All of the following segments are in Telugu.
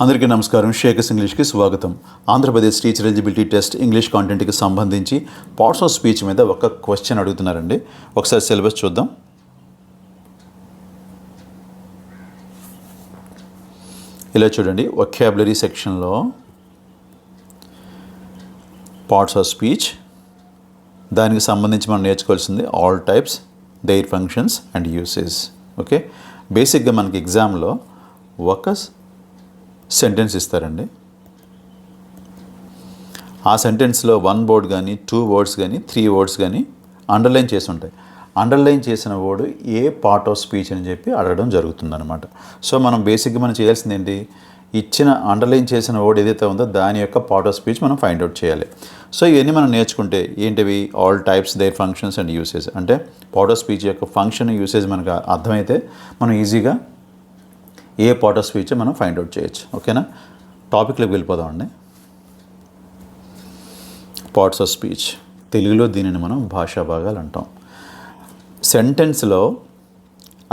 అందరికీ నమస్కారం. షేకస్ ఇంగ్లీష్కి స్వాగతం. Andhra Pradesh teacher eligibility test English కాంటెంట్కి సంబంధించి పార్ట్స్ ఆఫ్ స్పీచ్ మీద ఒక క్వశ్చన్ అడుగుతున్నారండి. ఒకసారి సిలబస్ చూద్దాం. ఇలా చూడండి, వొకాబులరీ సెక్షన్లో పార్ట్స్ ఆఫ్ స్పీచ్, దానికి సంబంధించి మనం నేర్చుకోవాల్సింది all types, there functions and usage. Okay, బేసిక్గా మనకి ఎగ్జామ్లో ఒక సెంటెన్స్ ఇస్తారండి. ఆ సెంటెన్స్లో 1 వర్డ్ కానీ 2 వర్డ్స్ కానీ 3 వర్డ్స్ కానీ అండర్లైన్ చేసి ఉంటాయి. అండర్లైన్ చేసిన word A part of speech అని చెప్పి అడగడం జరుగుతుందన్నమాట. సో మనం బేసిక్గా మనం చేయాల్సింది ఏంటి, ఇచ్చిన అండర్లైన్ చేసిన వర్డ్ ఏదైతే ఉందో దాని యొక్క పార్ట్ ఆఫ్ స్పీచ్ మనం ఫైండ్ అవుట్ చేయాలి. సో ఇవన్నీ మనం నేర్చుకుంటే ఏంటివి, all types, there functions and usage. అంటే పార్ట్ ఆఫ్ స్పీచ్ యొక్క ఫంక్షన్, యూసేజ్ మనకు అర్థమైతే మనం ఈజీగా ఏ పార్ట్ ఆఫ్ స్పీచ్ మనం ఫైండ్ అవుట్ చేయొచ్చు. ఓకేనా, టాపిక్లోకి వెళ్ళిపోదామండి. పార్ట్స్ ఆఫ్ స్పీచ్, తెలుగులో దీనిని మనం భాషా భాగాలు అంటాం. సెంటెన్స్లో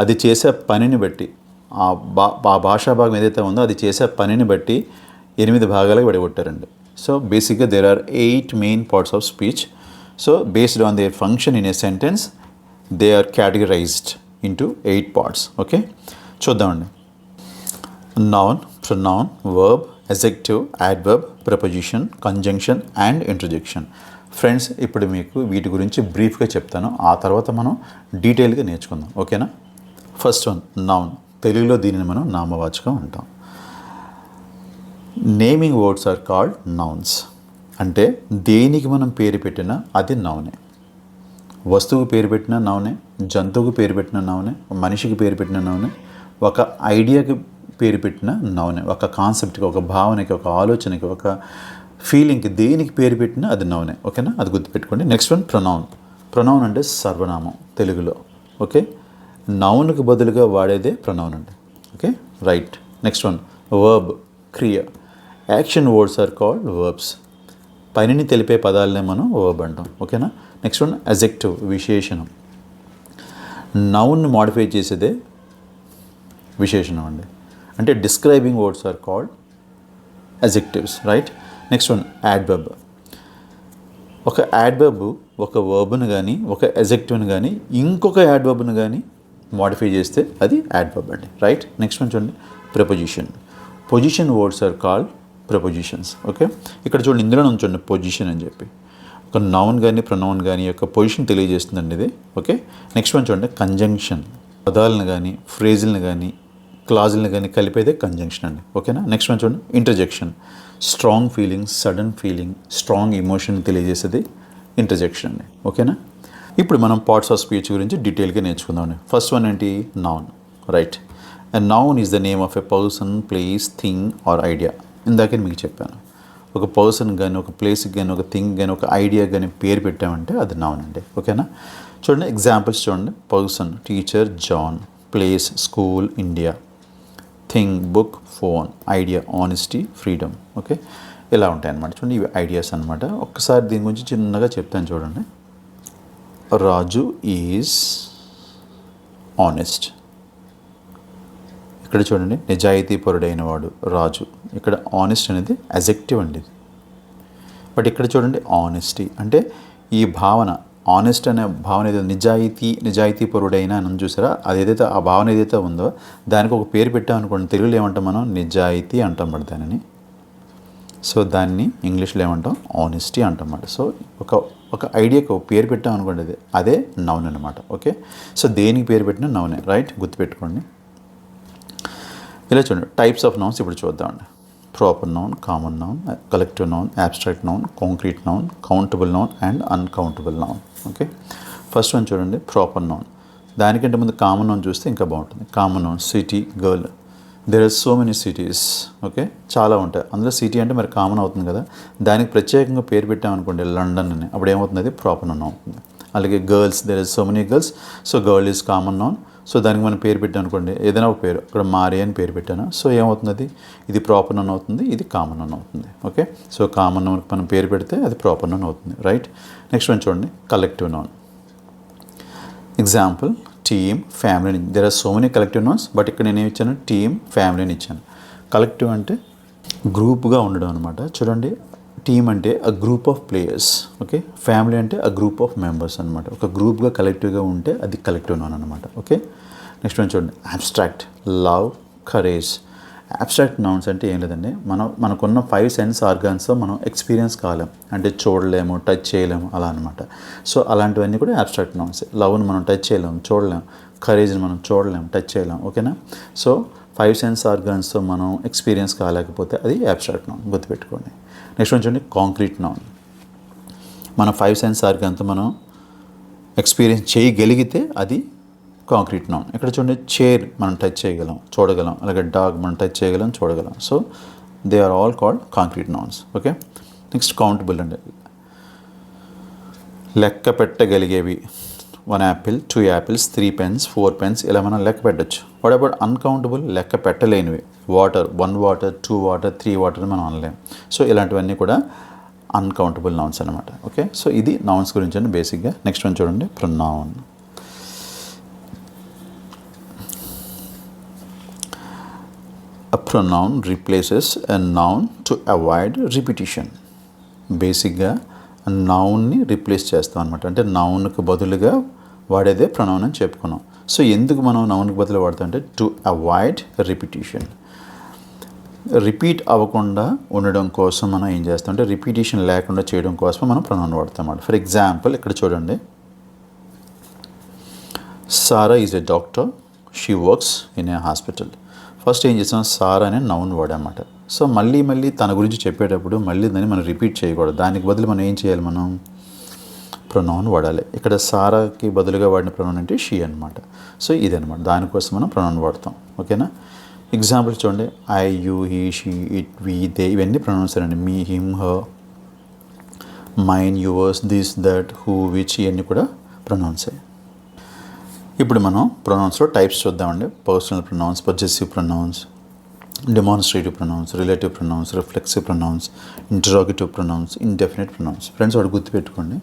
అది చేసే పనిని బట్టి, ఆ భాషా భాగం ఏదైతే ఉందో అది చేసే పనిని బట్టి 8 భాగాలకు విడగొట్టారండి. సో బేసిక్గా there are 8 main parts of speech. So based on their function in a sentence they are categorised into 8 parts. Okay, చూద్దామండి. Noun, pronoun, verb, adjective, adverb, preposition, conjunction and interjection. Friends, ఇప్పుడు మీకు వీటి గురించి బ్రీఫ్గా చెప్తాను, ఆ తర్వాత మనం డీటెయిల్గా నేర్చుకుందాం. ఓకేనా. First one, noun. తెలుగులో దీనిని మనం నామవాచకం అంటాం. Naming words are called nouns. అంటే దేనికి మనం పేరు పెట్టినా అది నౌనే. వస్తువుకు పేరు పెట్టిన నౌనే, జంతువుకు పేరు పెట్టిన నౌనే, మనిషికి పేరు పెట్టిన నౌనే, ఒక ఐడియాకి పేరు పెట్టిన నౌనే, ఒక కాన్సెప్ట్కి, ఒక భావనకి, ఒక ఆలోచనకి, ఒక ఫీలింగ్కి, దేనికి పేరు పెట్టినా అది నౌనే. ఓకేనా, అది గుర్తుపెట్టుకోండి. Next one, pronoun. ప్రొనౌన్ అంటే సర్వనామం తెలుగులో. ఓకే, నౌన్కి బదులుగా వాడేదే ప్రొనౌన్ అండి. Okay, right. Next one, verb, క్రియ. Action words are called verbs. పనిని తెలిపే పదాలనే మనం వర్బ్ అంటాం. ఓకేనా. నెక్స్ట్ వన్, అడ్జెక్టివ్, విశేషణం. నౌన్ని మాడిఫై చేసేదే విశేషణం అండి. అంటే describing words are called adjectives, right. Next one, adverb. ఒక యాడ్వర్బ్ ఒక వర్బ్ను కానీ ఒక అడ్జెక్టివ్ని కానీ ఇంకొక యాడ్వర్బ్ను కానీ మాడిఫై చేస్తే అది యాడ్వర్బ్ అండి, రైట్. నెక్స్ట్ వన్ చూడండి, preposition. Position words are called prepositions. Okay, ఇక్కడ చూడండి, ఇందులో ఉంచండి పొజిషన్ అని చెప్పి. ఒక నౌన్ కానీ ప్రొనౌన్ కానీ యొక్క పొజిషన్ తెలియజేస్తుందండి ఇది. ఓకే, నెక్స్ట్ వన్ చూడండి, కంజంక్షన్. పదాలను కానీ ఫ్రేజులను కానీ క్లాజులను కానీ కలిపేదే కంజంక్షన్ అండి. ఓకేనా. నెక్స్ట్ వన్ చూడండి, interjection. Strong feeling, sudden feeling, strong emotion తెలియజేసేది ఇంటర్జెక్షన్ అండి. ఓకేనా. ఇప్పుడు మనం పార్ట్స్ ఆఫ్ స్పీచ్ గురించి డీటెయిల్గా నేర్చుకుందామండి. ఫస్ట్ వన్ ఏంటి, noun, right. And noun is the name of a person, place, thing or idea. ఇందాకే మీకు చెప్పాను, ఒక పర్సన్ కానీ ఒక ప్లేస్కి కానీ ఒక థింగ్ కానీ ఒక ఐడియా కానీ పేరు పెట్టామంటే అది నౌన్ అండి. ఓకేనా. చూడండి ఎగ్జాంపుల్స్ చూడండి. Person, teacher, John. Place, school, India. Thing, book, phone. Idea, honesty, freedom. Okay, ఇలా ఉంటాయి అన్నమాట. చూడండి, ఇవి ఐడియాస్ అనమాట. ఒక్కసారి దీని గురించి చిన్నగా చెప్తాను చూడండి. రాజు ఈజ్ ఆనెస్ట్. ఇక్కడ చూడండి, నిజాయితీపరుడైన వాడు రాజు. ఇక్కడ ఆనెస్ట్ అనేది అడ్జెక్టివ్ అండి. బట్ ఇక్కడ చూడండి, ఆనెస్టీ అంటే ఈ భావన, ఆనెస్ట్ అనే భావన ఏదైతే నిజాయితీపరుడైన అని చూసారా, అదేదైతే ఆ భావన ఏదైతే ఉందో దానికి ఒక పేరు పెట్టామనుకోండి, తెలుగులో ఏమంటాం మనం, నిజాయితీ అంటాం మరి దానిని. సో దాన్ని ఇంగ్లీష్లో ఏమంటాం, ఆనెస్టీ అంటాం. సో ఒక ఐడియాకి ఒక పేరు పెట్టామనుకోండి, అదే నౌన్ అనమాట. ఓకే, సో దేనికి పేరు పెట్టినా నౌనే, రైట్, గుర్తుపెట్టుకోండి. ఇలా చూడండి, టైప్స్ ఆఫ్ నౌన్స్ ఇప్పుడు చూద్దామండి. Proper noun, common noun, collective noun, abstract noun, concrete noun, countable noun and uncountable noun. Okay, first one చూడండి, ప్రాపర్ నౌన్. దానికంటే ముందు కామన్ నౌన్ చూస్తే ఇంకా బాగుంటుంది. Common noun, city, girl. There are so many cities. Okay, చాలా ఉంటాయి. అందులో సిటీ అంటే మరి కామన్ అవుతుంది కదా, దానికి ప్రత్యేకంగా పేరు పెట్టామనుకోండి లండన్ అని, అప్పుడు ఏమవుతుంది, అది ప్రాపర్ నౌన్ అవుతుంది. అలాగే girls, there are so many girls. So girl is common noun. So దానికి మనం పేరు పెట్టాం అనుకోండి, ఏదైనా ఒక పేరు, ఇక్కడ మారి అని పేరు పెట్టాను. సో ఏమవుతుంది, అది ఇది ప్రాపర్ నౌన్ అవుతుంది, ఇది కామన్ నౌన్ అవుతుంది. ఓకే, సో కామన్ నౌన్కి మనం పేరు పెడితే అది ప్రాపర్ నౌన్ అవుతుంది, రైట్. నెక్స్ట్ వన్ చూడండి, collective noun. Example, team, family. There are so many collective nouns, but ఇక్కడ నేను ఏమి ఇచ్చాను, టీమ్, ఫ్యామిలీ అని ఇచ్చాను. కలెక్టివ్ అంటే గ్రూప్గా ఉండడం అనమాట. చూడండి, టీమ్ అంటే అ group of players, okay. Family అంటే అ గ్రూప్ ఆఫ్ మెంబర్స్ అనమాట. ఒక గ్రూప్గా కలెక్టివ్గా ఉంటే అది కలెక్టివ్ నౌన్ అనమాట, ఓకే. నెక్స్ట్ వన్ చూడండి, abstract, love, courage. Abstract nouns అంటే ఏం లేదండి, మనకున్న 5 సెన్స్ ఆర్గాన్స్తో మనం ఎక్స్పీరియన్స్ కాలేం, అంటే చూడలేము, టచ్ చేయలేము, అలా అనమాట. సో అలాంటివన్నీ కూడా అబ్స్ట్రాక్ట్ నౌన్స్. లవ్ని మనం టచ్ చేయలేము, చూడలేము. కరేజ్ని మనం చూడలేము, టచ్ చేయలేము, ఓకేనా. సో 5 సెన్స్ ఆర్గాన్స్తో మనం ఎక్స్పీరియన్స్ కాలేకపోతే అది అబ్స్ట్రాక్ట్ నౌన్, గుర్తుపెట్టుకోండి. నెక్స్ట్ వన్ చూడండి, కాంక్రీట్ నౌన్. మన 5 సెన్స్ ఆర్గాన్తో మనం ఎక్స్పీరియన్స్ చేయగలిగితే అది కాంక్రీట్ నౌన్. ఇక్కడ చూడండి, చైర్ మనం టచ్ చేయగలం, చూడగలం. అలాగే డాగ్ మనం టచ్ చేయగలం, చూడగలం. So they are all called concrete nouns, okay. Next countable అండి, లెక్క పెట్టగలిగేవి. 1 యాపిల్, 2 యాపిల్స్, 3 పెన్స్, 4 పెన్స్, ఇలా మనం లెక్క పెట్టచ్చు. వాట్ అబౌట్ అన్కౌంటబుల్, లెక్క పెట్టలేనివి. వాటర్, 1 వాటర్, 2 వాటర్, 3 వాటర్ మనం అనలేం. సో ఇలాంటివన్నీ కూడా అన్కౌంటబుల్ నౌన్స్ అనమాట, ఓకే. సో ఇది నౌన్స్ గురించి అండి బేసిక్గా. నెక్స్ట్ వన్ చూడండి, pronoun. A pronoun replaces a noun to avoid repetition. బేసిక్గా నౌన్ని రీప్లేస్ చేస్తాం అనమాట. అంటే నౌన్కి బదులుగా వాడేదే ప్రొనౌన్ అని చెప్పుకున్నాం. సో ఎందుకు మనం నౌన్కి బదులు వాడతాం అంటే టు అవాయిడ్ రిపిటీషన్. రిపీట్ అవ్వకుండా ఉండడం కోసం మనం ఏం చేస్తాం అంటే రిపిటీషన్ లేకుండా చేయడం కోసం మనం ప్రొనౌన్ వాడతాం అన్నమాట. ఫర్ ఎగ్జాంపుల్ ఇక్కడ చూడండి, Sara is a doctor, she works in a hospital. First ఏం చేస్తాం, సారా అనే నౌన్ వాడమాట. సో మళ్ళీ తన గురించి చెప్పేటప్పుడు మళ్ళీ దాన్ని మనం రిపీట్ చేయకూడదు. దానికి బదులు మనం ఏం చేయాలి, మనం ప్రొనౌన్ వాడాలి. ఇక్కడ సారాకి బదులుగా వాడిన ప్రొనౌన్ అంటే షీ అనమాట. సో ఇదనమాట, దానికోసం మనం ప్రొనౌన్ వాడతాం, ఓకేనా. ఎగ్జాంపుల్ చూడండి, I, you, he, she, it, we, they, ఇవన్నీ ప్రొనౌన్స్ అండి. Me, him, her, mine, yours, this, that, who, which, ఇవన్నీ కూడా ప్రొనౌన్సే. ఇప్పుడు మనం ప్రొనౌన్స్లో టైప్స్ చూద్దామండి. Personal pronouns, possessive pronouns, demonstrative pronouns, relative pronouns, reflexive pronouns, interrogative pronouns, indefinite pronouns. Friends వాడు గుర్తుపెట్టుకోండి,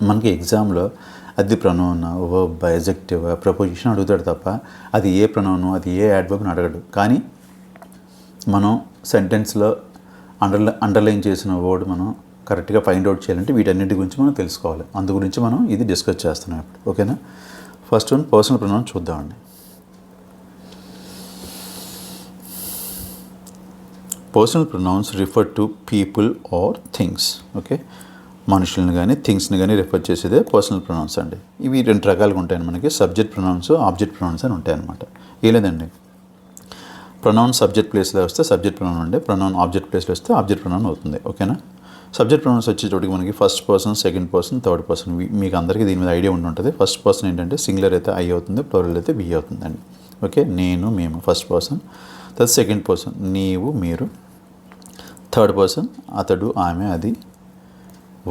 మనకి ఎగ్జామ్లో అది ప్రొనౌన్, వర్బ్, ఎజెక్టివ్, ప్రపోజిషన్ అడుగుతాడు తప్ప అది ఏ ప్రొనౌను, అది ఏ యాడ్వర్బ్ని అడగడు. కానీ మనం సెంటెన్స్లో అండర్లైన్ చేసిన వర్డ్ మనం కరెక్ట్గా ఫైండ్ అవుట్ చేయాలంటే వీటన్నిటి గురించి మనం తెలుసుకోవాలి. అందు గురించి మనం ఇది డిస్కస్ చేస్తున్నాం ఇప్పుడు, ఓకేనా. ఫస్ట్ వన్ పర్సనల్ ప్రొనౌన్ చూద్దామండి. Personal pronouns refer to people or things, okay. మనుషులను కానీ థింగ్స్ని కానీ రిఫర్ చేసేదే పర్సనల్ ప్రొనౌన్స్ అండి. ఇవి 2 రకాలుగా ఉంటాయి మనకి, సబ్జెక్ట్ ప్రొనౌన్స్, ఆబ్జెక్ట్ ప్రొనౌన్స్ అని ఉంటాయన్నమాట. ఏ లేదండి, ప్రొనౌన్ సబ్జెక్ట్ ప్లేస్లో వస్తే సబ్జెక్ట్ ప్రొనౌన్ ఉండే, ప్రొనౌన్ ఆబ్జెక్ట్ ప్లేస్లో వస్తే ఆబ్జెక్ట్ ప్రొనౌన్ అవుతుంది, ఓకేనా. సబ్జెక్ట్ ప్రొనౌన్స్ వచ్చేటప్పటికి మనకి first person, second person, third person. మీకు అందరికీ దీని మీద ఐడియా ఉంటుంది. ఫస్ట్ పర్సన్ ఏంటంటే సింగులర్ అయితే ఐ అవుతుంది, ప్లూరల్ అయితే వి అవుతుందండి, ఓకే. నేను, మేము ఫస్ట్ పర్సన్. తర్వాత సెకండ్ పర్సన్ నీవు, మీరు. థర్డ్ పర్సన్ అతడు, ఆమె, అది,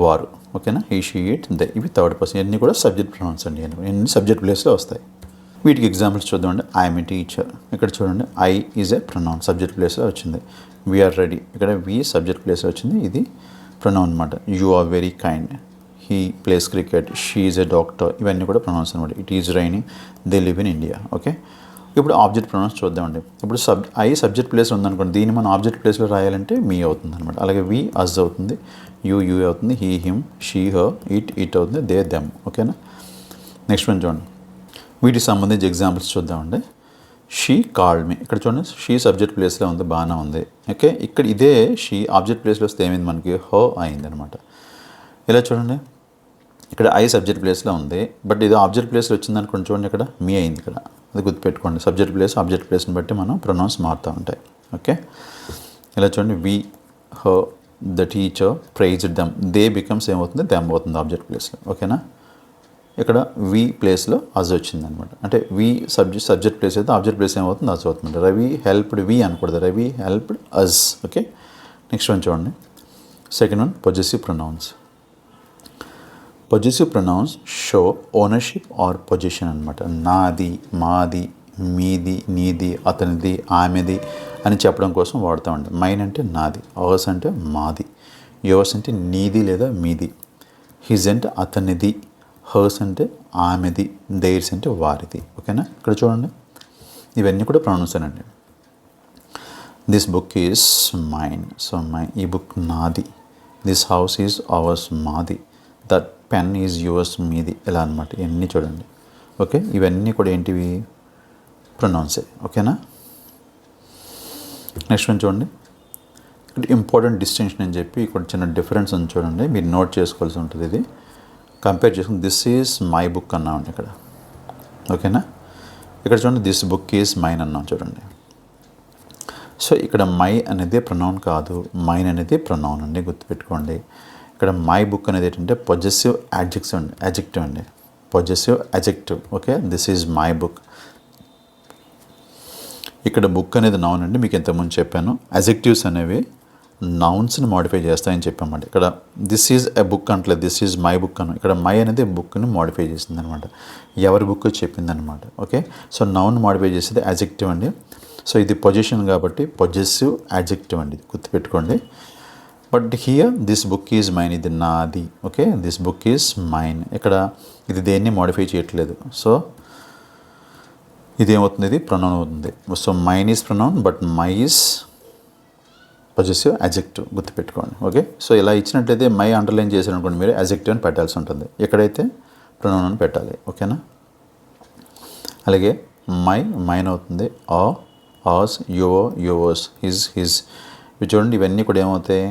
వారు, ఓకేనా. హీ, షీ, ఇట్, దే, ఇవి థర్డ్ పర్సన్. ఇవన్నీ కూడా సబ్జెక్ట్ ప్రొనౌన్స్ అండి, ఇవన్నీ సబ్జెక్ట్ ప్లేస్లో వస్తాయి. వీటికి ఎగ్జాంపుల్స్ చూద్దామండి. ఐఎమ్ ఏ టీచర్, ఇక్కడ చూడండి I is a pronoun, subject ప్లేస్లో వచ్చింది. వీఆర్ రెడీ, ఇక్కడ వి సబ్జెక్ట్ ప్లేస్లో వచ్చింది, ఇది ప్రొనౌన్ అనమాట. You are very kind, he plays cricket, she is a doctor, ఇవన్నీ కూడా ప్రొనౌన్స్ అనమాట. It is raining, they live in India, okay. ఇప్పుడు ఆబ్జెక్ట్ ప్రొనౌన్స్ చూద్దామండి. ఇప్పుడు ఐ సబ్జెక్ట్ ప్లేస్ ఉందనుకోండి, దీన్ని మనం ఆబ్జెక్ట్ ప్లేస్లో రాయాలంటే మీ అవుతుంది అనమాట. అలాగే వి అజ్ అవుతుంది, యూ అవుతుంది, he, him, she, her, it అవుతుంది, దే, దెమ్, ఓకేనా. నెక్స్ట్ వన్ చూడండి, వీటికి సంబంధించి ఎగ్జాంపుల్స్ చూద్దామండి. షీ కాల్డ్ మీ, ఇక్కడ చూడండి షీ సబ్జెక్ట్ ప్లేస్లో ఉంది, బాగానే ఉంది, ఓకే. ఇక్కడ ఇదే షీ ఆబ్జెక్ట్ ప్లేస్లో వస్తే ఏమైంది మనకి, హో అయింది అనమాట. ఇలా చూడండి, ఇక్కడ ఐ సబ్జెక్ట్ ప్లేస్లో ఉంది, బట్ ఇది ఆబ్జెక్ట్ ప్లేస్లో వచ్చింది అనుకోండి, చూడండి ఇక్కడ మీ అయింది. ఇక్కడ అది గుర్తుపెట్టుకోండి, సబ్జెక్ట్ ప్లేస్ ఆబ్జెక్ట్ ప్లేస్ని బట్టి మనం ప్రొనౌన్స్ మారుతూ ఉంటాయి, ఓకే. ఇలా చూడండి, we, oh, the teacher praised them, they becomes ఏమవుతుంది, దెమ్ అవుతుంది ఆబ్జెక్ట్ ప్లేస్లో, ఓకేనా. ఇక్కడ వి ప్లేస్లో అజ్ వచ్చిందనమాట. అంటే వి సబ్జెక్ట్ ప్లేస్ అయితే ఆబ్జెక్ట్ ప్లేస్ ఏమవుతుంది, అజ్ అవుతుంది. రవి హెల్ప్డ్ వి అనకూడదు, Ravi helped us, okay. Next one చూడండి, second one possessive pronouns. Possessive pronouns show ownership or position అనమాట. నాది, మాది, మీది, నీది, అతనిది, ఆమెది అని చెప్పడం కోసం వాడతామండి. మైన్ అంటే నాది, అవర్స్ అంటే మాది, యువర్స్ అంటే నీది లేదా మీది, హిజ్ అంటే అతనిది, హర్స్ అంటే ఆమెది, దేర్స్ అంటే వారిది, ఓకేనా. ఇక్కడ చూడండి, ఇవన్నీ కూడా ప్రొనౌన్స్ అండి. This book is mine. So ఈ బుక్ నాది. దిస్ హౌస్ ఈజ్ అవర్స్ మాది. దట్ పెన్ ఈజ్ యువర్స్ మీది. ఇలా అనమాట. ఇవన్నీ చూడండి. ఓకే, ఇవన్నీ కూడా ఏంటివి? ప్రొనౌన్సే. ఓకేనా? నెక్స్ట్ వన్ చూడండి. ఇక్కడ ఇంపార్టెంట్ డిస్టింక్షన్ అని చెప్పి ఇక్కడ చిన్న డిఫరెన్స్ అని చూడండి. మీరు నోట్ చేసుకోవాల్సి ఉంటుంది. ఇది కంపేర్ చేసుకుని దిస్ ఈజ్ మై బుక్ అన్నామండి ఇక్కడ. ఓకేనా? ఇక్కడ చూడండి దిస్ బుక్ ఈజ్ మైన్ అన్నాం చూడండి. సో ఇక్కడ మై అనేది ప్రొనౌన్ కాదు, మైన్ అనేది ప్రొనౌన్ అండి, గుర్తుపెట్టుకోండి. ఇక్కడ మై బుక్ అనేది ఏంటంటే పొజెసివ్ యాడ్జెక్టివ్ అండి. Possessive adjective. Okay, this is my book. ఇక్కడ బుక్ అనేది నౌన్ అండి. మీకు ఇంతకుముందు చెప్పాను. యాడ్జెక్టివ్స్ అనేవి నౌన్స్ని మోడిఫై చేస్తాయని చెప్పామండి. ఇక్కడ దిస్ ఈజ్ ఎ బుక్ అంటలేదు, దిస్ ఈజ్ మై బుక్ అను. ఇక్కడ మై అనేది బుక్ని మోడిఫై చేసింది అనమాట. ఎవరి బుక్ చెప్పింది అనమాట. ఓకే, సో నౌన్ మోడిఫై చేసేది యాడ్జెక్టివ్ అండి. సో ఇది పొజిషన్ కాబట్టి పొజెసివ్ యాడ్జెక్టివ్ అండి, గుర్తుపెట్టుకోండి. But here this book is mine, ఇది నాది. Okay, this book is mine. ఇక్కడ ఇది దేన్ని మోడిఫై చేయట్లేదు. సో ఇది ఏమవుతుంది? ఇది ప్రొనౌన్ అవుతుంది. So mine is pronoun, but my is possessive adjective, గుర్తుపెట్టుకోండి. ఓకే, సో ఇలా ఇచ్చినట్లయితే మై అండర్లైన్ చేశారనుకోండి, మీరు యాడ్జెక్టివ్ అని పెట్టాల్సి ఉంటుంది. ఎక్కడైతే ప్రొనౌన్ అని పెట్టాలి. ఓకేనా? అలాగే మైన్ అవుతుంది. ఆస్, యువర్, యువర్స్, హిజ్. ఇవి చూడండి, ఇవన్నీ కూడా ఏమవుతాయి?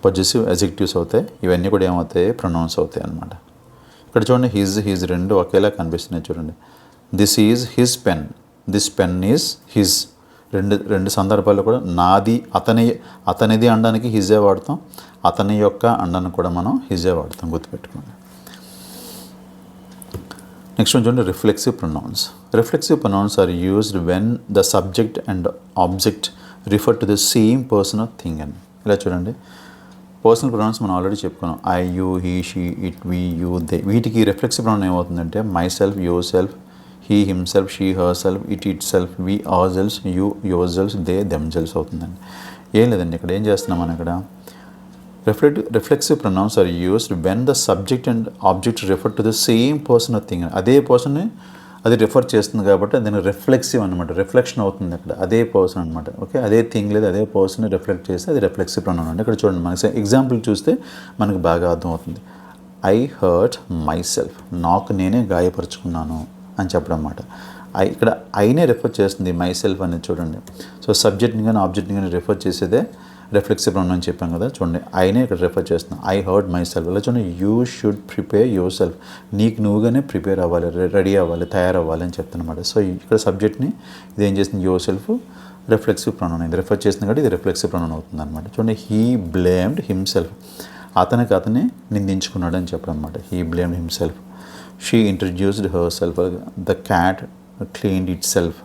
పొజెసివ్ యాడ్జెక్టివ్స్ అవుతాయి. ఇవన్నీ కూడా ఏమవుతాయి? ప్రొనౌన్స్ అవుతాయి అన్నమాట. ఇక్కడ చూడండి హిజ్ రెండు ఒకేలా కనిపిస్తున్నాయి చూడండి. This is his pen, this pen is his. రెండు సందర్భాల్లో కూడా నాది, అతనిది అనడానికి హిజే వాడతాం, అతని యొక్క అనడానికి కూడా మనం హిజే వాడతాం, గుర్తుపెట్టుకోండి. నెక్స్ట్ చూడండి reflexive pronouns. Reflexive pronouns are used when the subject and object refer to the same person or thing అని. ఇలా చూడండి, పర్సనల్ ప్రొనౌన్స్ మనం ఆల్రెడీ చెప్పుకున్నాం. I, you, he, she, it, we, you, they. వీటికి రిఫ్లెక్సివ్ ప్రొనౌన్ ఏమవుతుందంటే myself, yourself, he, himself, she, herself, itself, we, ourself, you, yourself, they, themself అవుతుందండి. ఏం లేదండి, ఇక్కడ ఏం చేస్తున్నాం మనం? ఇక్కడ reflexive pronouns are used when the subject and object refer to the same person or thing. అదే పర్సన్ని అది రిఫర్ చేస్తుంది కాబట్టి దాన్ని రిఫ్లెక్సివ్ అనమాట. రిఫ్లెక్షన్ అవుతుంది అక్కడ, అదే పర్సన్ అనమాట. ఓకే, అదే థింగ్ లేదు, అదే పర్సన్ని రిఫ్లెక్ట్ చేస్తే అది రిఫ్లెక్సివ్ ప్రొనౌన్ అంటే. ఇక్కడ చూడండి, మనకి ఎగ్జాంపుల్ చూస్తే మనకు బాగా అర్థమవుతుంది. ఐ హర్ట్ మై సెల్ఫ్, నాకు నేనే గాయపరుచుకున్నాను అని చెప్పడం అన్నమాట. ఇక్కడ ఐనే రిఫర్ చేస్తుంది, మై సెల్ఫ్ అనేది చూడండి. సో సబ్జెక్ట్ని కానీ ఆబ్జెక్ట్ని కానీ రిఫర్ చేసేదే రిఫ్లెక్సివ్ ప్రొనౌన్ అని చెప్పాం కదా. చూడండి, ఐనే ఇక్కడ రిఫర్ చేస్తున్నాం. I hurt my self. ఇలా చూడండి, you should prepare your self. నీకు నువ్వుగానే ప్రిపేర్ అవ్వాలి, రెడీ అవ్వాలి, తయారవ్వాలి అని చెప్తున్నమాట. సో ఇక్కడ సబ్జెక్ట్ని ఇది ఏం చేస్తుంది? యువర్ సెల్ఫ్ రిఫ్లెక్సివ్ ప్రొనౌన్ అయింది, రిఫర్ చేస్తుంది కాబట్టి ఇది రిఫ్లెక్సివ్ ప్రొనౌన్ అవుతుంది అనమాట. చూడండి, హీ బ్లేమ్డ్ హిమ్సెల్ఫ్. అతనే నిందించుకున్నాడు అని చెప్పడం అనమాట. He blamed himself. She introduced her self. The cat cleaned it self.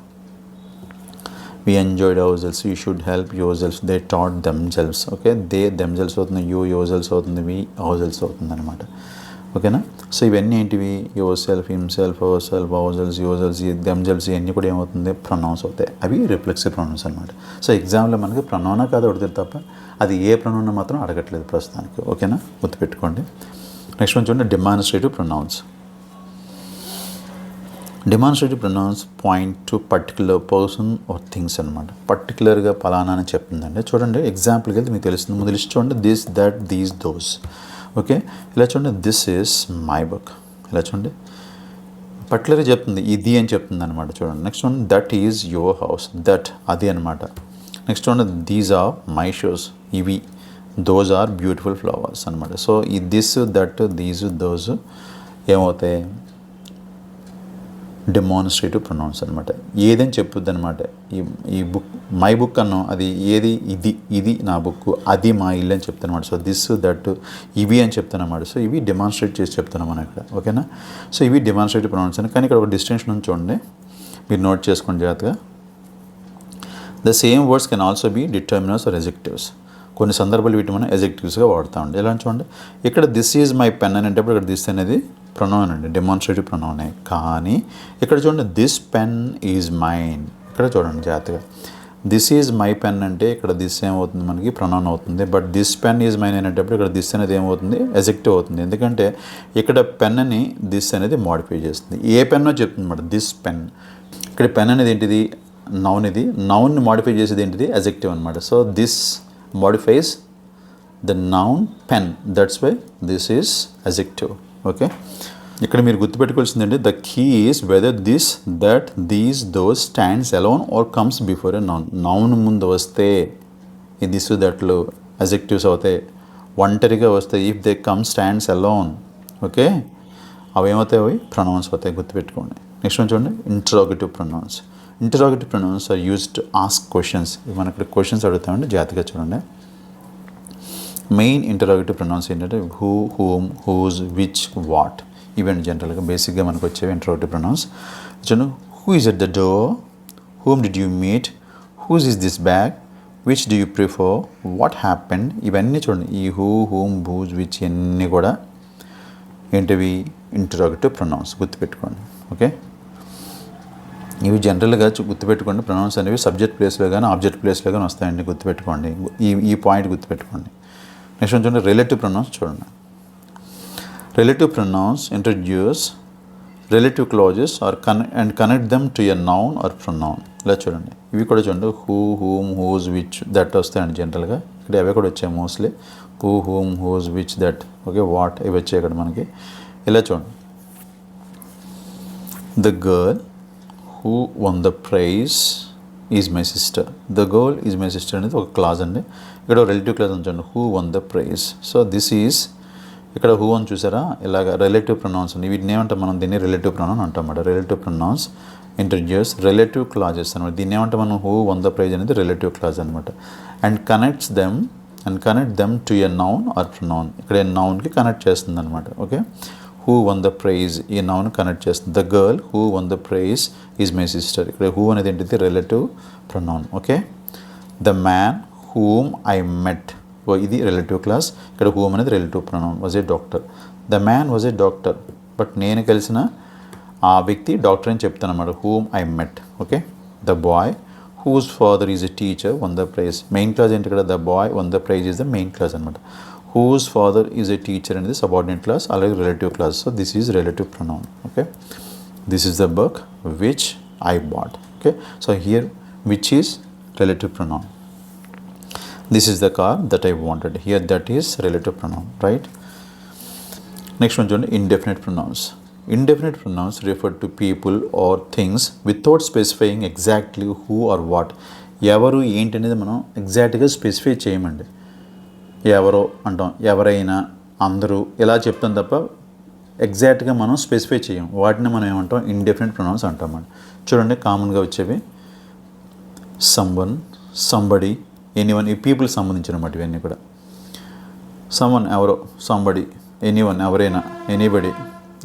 We enjoyed ourselves. You should help yourselves. They taught themselves. Okay, they themselves అవుతుంది, యూ yourselves అవుతుంది, వి ourselves అవుతుంది అనమాట. ఓకేనా? సో ఇవన్నీ ఏంటివి? Your self, himself, our self, ourselves, yourselves, themselves ఇవన్నీ కూడా ఏమవుతుంది? ప్రొనౌన్స్ అవుతాయి. అవి రిఫ్లెక్సివ్ ప్రొనౌన్స్ అనమాట. సో ఎగ్జామ్లో మనకి ప్రొనౌనా కాదు అడుగుతారు తప్ప అది ఏ ప్రొనౌన్ మాత్రం అడగట్లేదు ప్రస్తుతానికి. ఓకేనా? గుర్తుపెట్టుకోండి. నెక్స్ట్ వన్ చూడండి, demonstrative pronouns. Demonstrative pronounce point to particular person are things అనమాట. పర్టికులర్గా పలానా అని చెప్తుందండి. చూడండి, ఎగ్జాంపుల్కి వెళ్తే మీకు తెలుస్తుంది. ముందు లిస్ట్ చూడండి, this, that, these, those. Okay, ఇలా చూడండి, దిస్ ఈజ్ మై బుక్. ఇలా చూడండి, పర్టికులర్గా చెప్తుంది, ఇది అని చెప్తుంది అనమాట. చూడండి, next one, that is your house. That అది అనమాట. నెక్స్ట్ చూడండి, దీస్ ఆర్ మై షూస్. ఇవి, దోస్ ఆర్ బ్యూటిఫుల్ ఫ్లవర్స్ అనమాట. సో ఈ దిస్, దట్, దీస్, దోస్ ఏమవుతాయి? డెమాన్స్ట్రేటివ్ ప్రొనౌన్స్ అనమాట. ఏదని చెప్పుద్ది అనమాట. ఈ బుక్, మై బుక్ అన్నాం, అది ఏది? ఇది నా బుక్, అది మా ఇల్లు అని చెప్తాను అనమాట. సో దిస్, దట్, ఇవి అని చెప్తాను అనమాట. సో ఇవి డెమాన్స్ట్రేట్ చేసి చెప్తున్నాం మనం ఇక్కడ. ఓకేనా? సో ఇవి డెమాన్స్ట్రేటివ్ ప్రొనౌన్స్ అని. కానీ ఇక్కడ ఒక డిస్టింక్షన్ ఉంది చూడండి, మీరు నోట్ చేసుకోండి జాగ్రత్తగా. The same words can also be determiners or adjectives. కొన్ని సందర్భాలు వీటి మనం ఎజెక్టివ్స్గా వాడుతామండి. ఎలా చూడండి, ఇక్కడ దిస్ ఈజ్ మై పెన్ అనేటప్పుడు ఇక్కడ దిస్ అనేది ప్రొనౌన్ అండి, డెమాన్స్ట్రేటివ్ ప్రొనౌనే. కానీ ఇక్కడ చూడండి, దిస్ పెన్ ఈజ్ మైన్. ఇక్కడ చూడండి జాగ్రత్తగా, దిస్ ఈజ్ మై పెన్ అంటే ఇక్కడ దిస్ ఏమవుతుంది? మనకి ప్రొనౌన్ అవుతుంది. But this pen is mine అనేటప్పుడు ఇక్కడ దిస్ అనేది ఏమవుతుంది? ఎజెక్టివ్ అవుతుంది. ఎందుకంటే ఇక్కడ పెన్ని దిస్ అనేది మోడిఫై చేస్తుంది. ఏ పెన్నో చెప్తుంది అన్నమాట, దిస్ పెన్. ఇక్కడ పెన్ అనేది ఏంటిది? నౌన్ ఇది. నౌన్ని మాడిఫై చేసేది ఏంటిది? అజెక్టివ్ అనమాట. So this modifies the noun pen, that's why this is adjective. Okay, ఇక్కడ మీరు గుర్తుపెట్టుకోవాల్సింది ఏంటి? The key is whether this, that, these, those stands alone or comes before a noun. Noun ముందు వస్తే ఈ దిస్ దట్లు అజెక్టివ్స్ అవుతాయి. ఒంటరిగా వస్తాయి if they come stands alone. Okay, అవి ఏమవుతాయి? అవి ప్రొనౌన్స్ అవుతాయి, గుర్తుపెట్టుకోండి. నెక్స్ట్ వన్ చూడండి, interrogative pronouns. Interrogative pronouns are used to ask questions. మనం ఇక్కడ క్వశ్చన్స్ అడుగుతామండి, జాగ్రత్తగా చూడండి. మెయిన్ ఇంటరాగేటివ్ ప్రొనౌన్స్ ఏంటంటే who, whom, whose, which, what. ఇవన్నీ జనరల్గా బేసిక్గా మనకు వచ్చేవి ఇంటరాగేటివ్ ప్రొనౌన్స్. చూడండి, who is at the door, whom did you meet, whose is this bag, which do you prefer, what happened. ఇవన్నీ చూడండి, ఈ హూ, హూమ్, హూజ్, విచ్ ఇవన్నీ కూడా ఏంటివి? ఇంటరాగేటివ్ ప్రొనౌన్స్, గుర్తుపెట్టుకోండి. ఓకే, ఇవి జనరల్గా గుర్తుపెట్టుకోండి. ప్రొనౌన్స్ అనేవి సబ్జెక్ట్ ప్లేస్లో కానీ ఆబ్జెక్ట్ ప్లేస్లో కానీ వస్తాయండి, గుర్తుపెట్టుకోండి. ఈ పాయింట్ గుర్తుపెట్టుకోండి. నెక్స్ట్ వన్ చూడండి, రిలేటివ్ ప్రొనౌన్స్. చూడండి, relative pronouns introduce relative clauses or and connect them to a noun or pronoun. ఇలా చూడండి, ఇవి కూడా చూడండి, who, whom, whose, which, that వస్తాయండి జనరల్గా. ఇక్కడ అవే కూడా వచ్చాయి mostly. Who, whom, whose, which, that. Okay, what, ఇవి వచ్చాయి ఇక్కడ మనకి. ఇలా చూడండి, the girl who won the prize is my sister. The girl is my sister అనేది ఒక క్లాజ్ అండి. ఇక్కడ రిలేటివ్ క్లాజ్ ఉంచండి, who won the prize. So this is, ఇక్కడ హూ అని చూసారా, ఇలాగ రిలేటివ్ ప్రొనౌన్స్ ఉంది. వీటిని ఏమంటాం మనం? దీన్ని రిలేటివ్ ప్రొనౌన్ అంటాం అన్నమాట. Relative pronouns introduce relative clauses అనమాట. దీన్ని ఏమంటాం మనం? హూ వన్ ద ప్రైజ్ అనేది రిలేటివ్ క్లాజ్ అనమాట. And connect them to a noun or pronoun. ఇక్కడ నౌన్కి కనెక్ట్ చేస్తుంది అనమాట. Okay, who won the prize, ఈ నౌన్ కనెక్ట్ చేస్తుంది. The girl who won the prize is my sister. ఇక్కడ హూ అనేది ఏంటిది? Relative pronoun. Okay, the man whom I met, ఇది రిలేటివ్ క్లాస్. ఇక్కడ హూమ్ అనేది relative pronoun. Was a doctor. The man was a doctor, but నేను కలిసిన ఆ వ్యక్తి డాక్టర్ అని చెప్తాను అన్నమాట, whom I met. Okay, the boy whose father is a teacher won the prize. Main clause ఏంటి ఇక్కడ? The boy won the prize is the main clause అనమాట. Whose father is a teacher అనేది సబార్డినేట్ క్లాస్, అలాగే relative clause. So this is relative pronoun. Okay, this is the book which I bought. Okay, so here which is relative pronoun. This is the car that I wanted. Here that is relative pronoun, right? Next one, indefinite pronouns. Indefinite pronouns refer to people or things without specifying exactly who or what. ఎవరు ఏంటి అనేది మనం ఎగ్జాక్ట్గా స్పెసిఫై చేయమండి. ఎవరో అంటాం, ఎవరైనా, అందరూ ఇలా చెప్తాం తప్ప ఎగ్జాక్ట్గా మనం స్పెసిఫై చేయం. వాటిని మనం ఏమంటాం? ఇండెఫినిట్ ప్రొనౌన్స్ అంటామండి. చూడండి, కామన్గా వచ్చేవి సమ్వన్, సంబడి, ఎనీవన్. ఈ పీపుల్ సంబంధించిన అన్నమాట ఇవన్నీ కూడా. సమ్వన్ ఎవరో, సంబడి, ఎనీవన్ ఎవరైనా, anybody,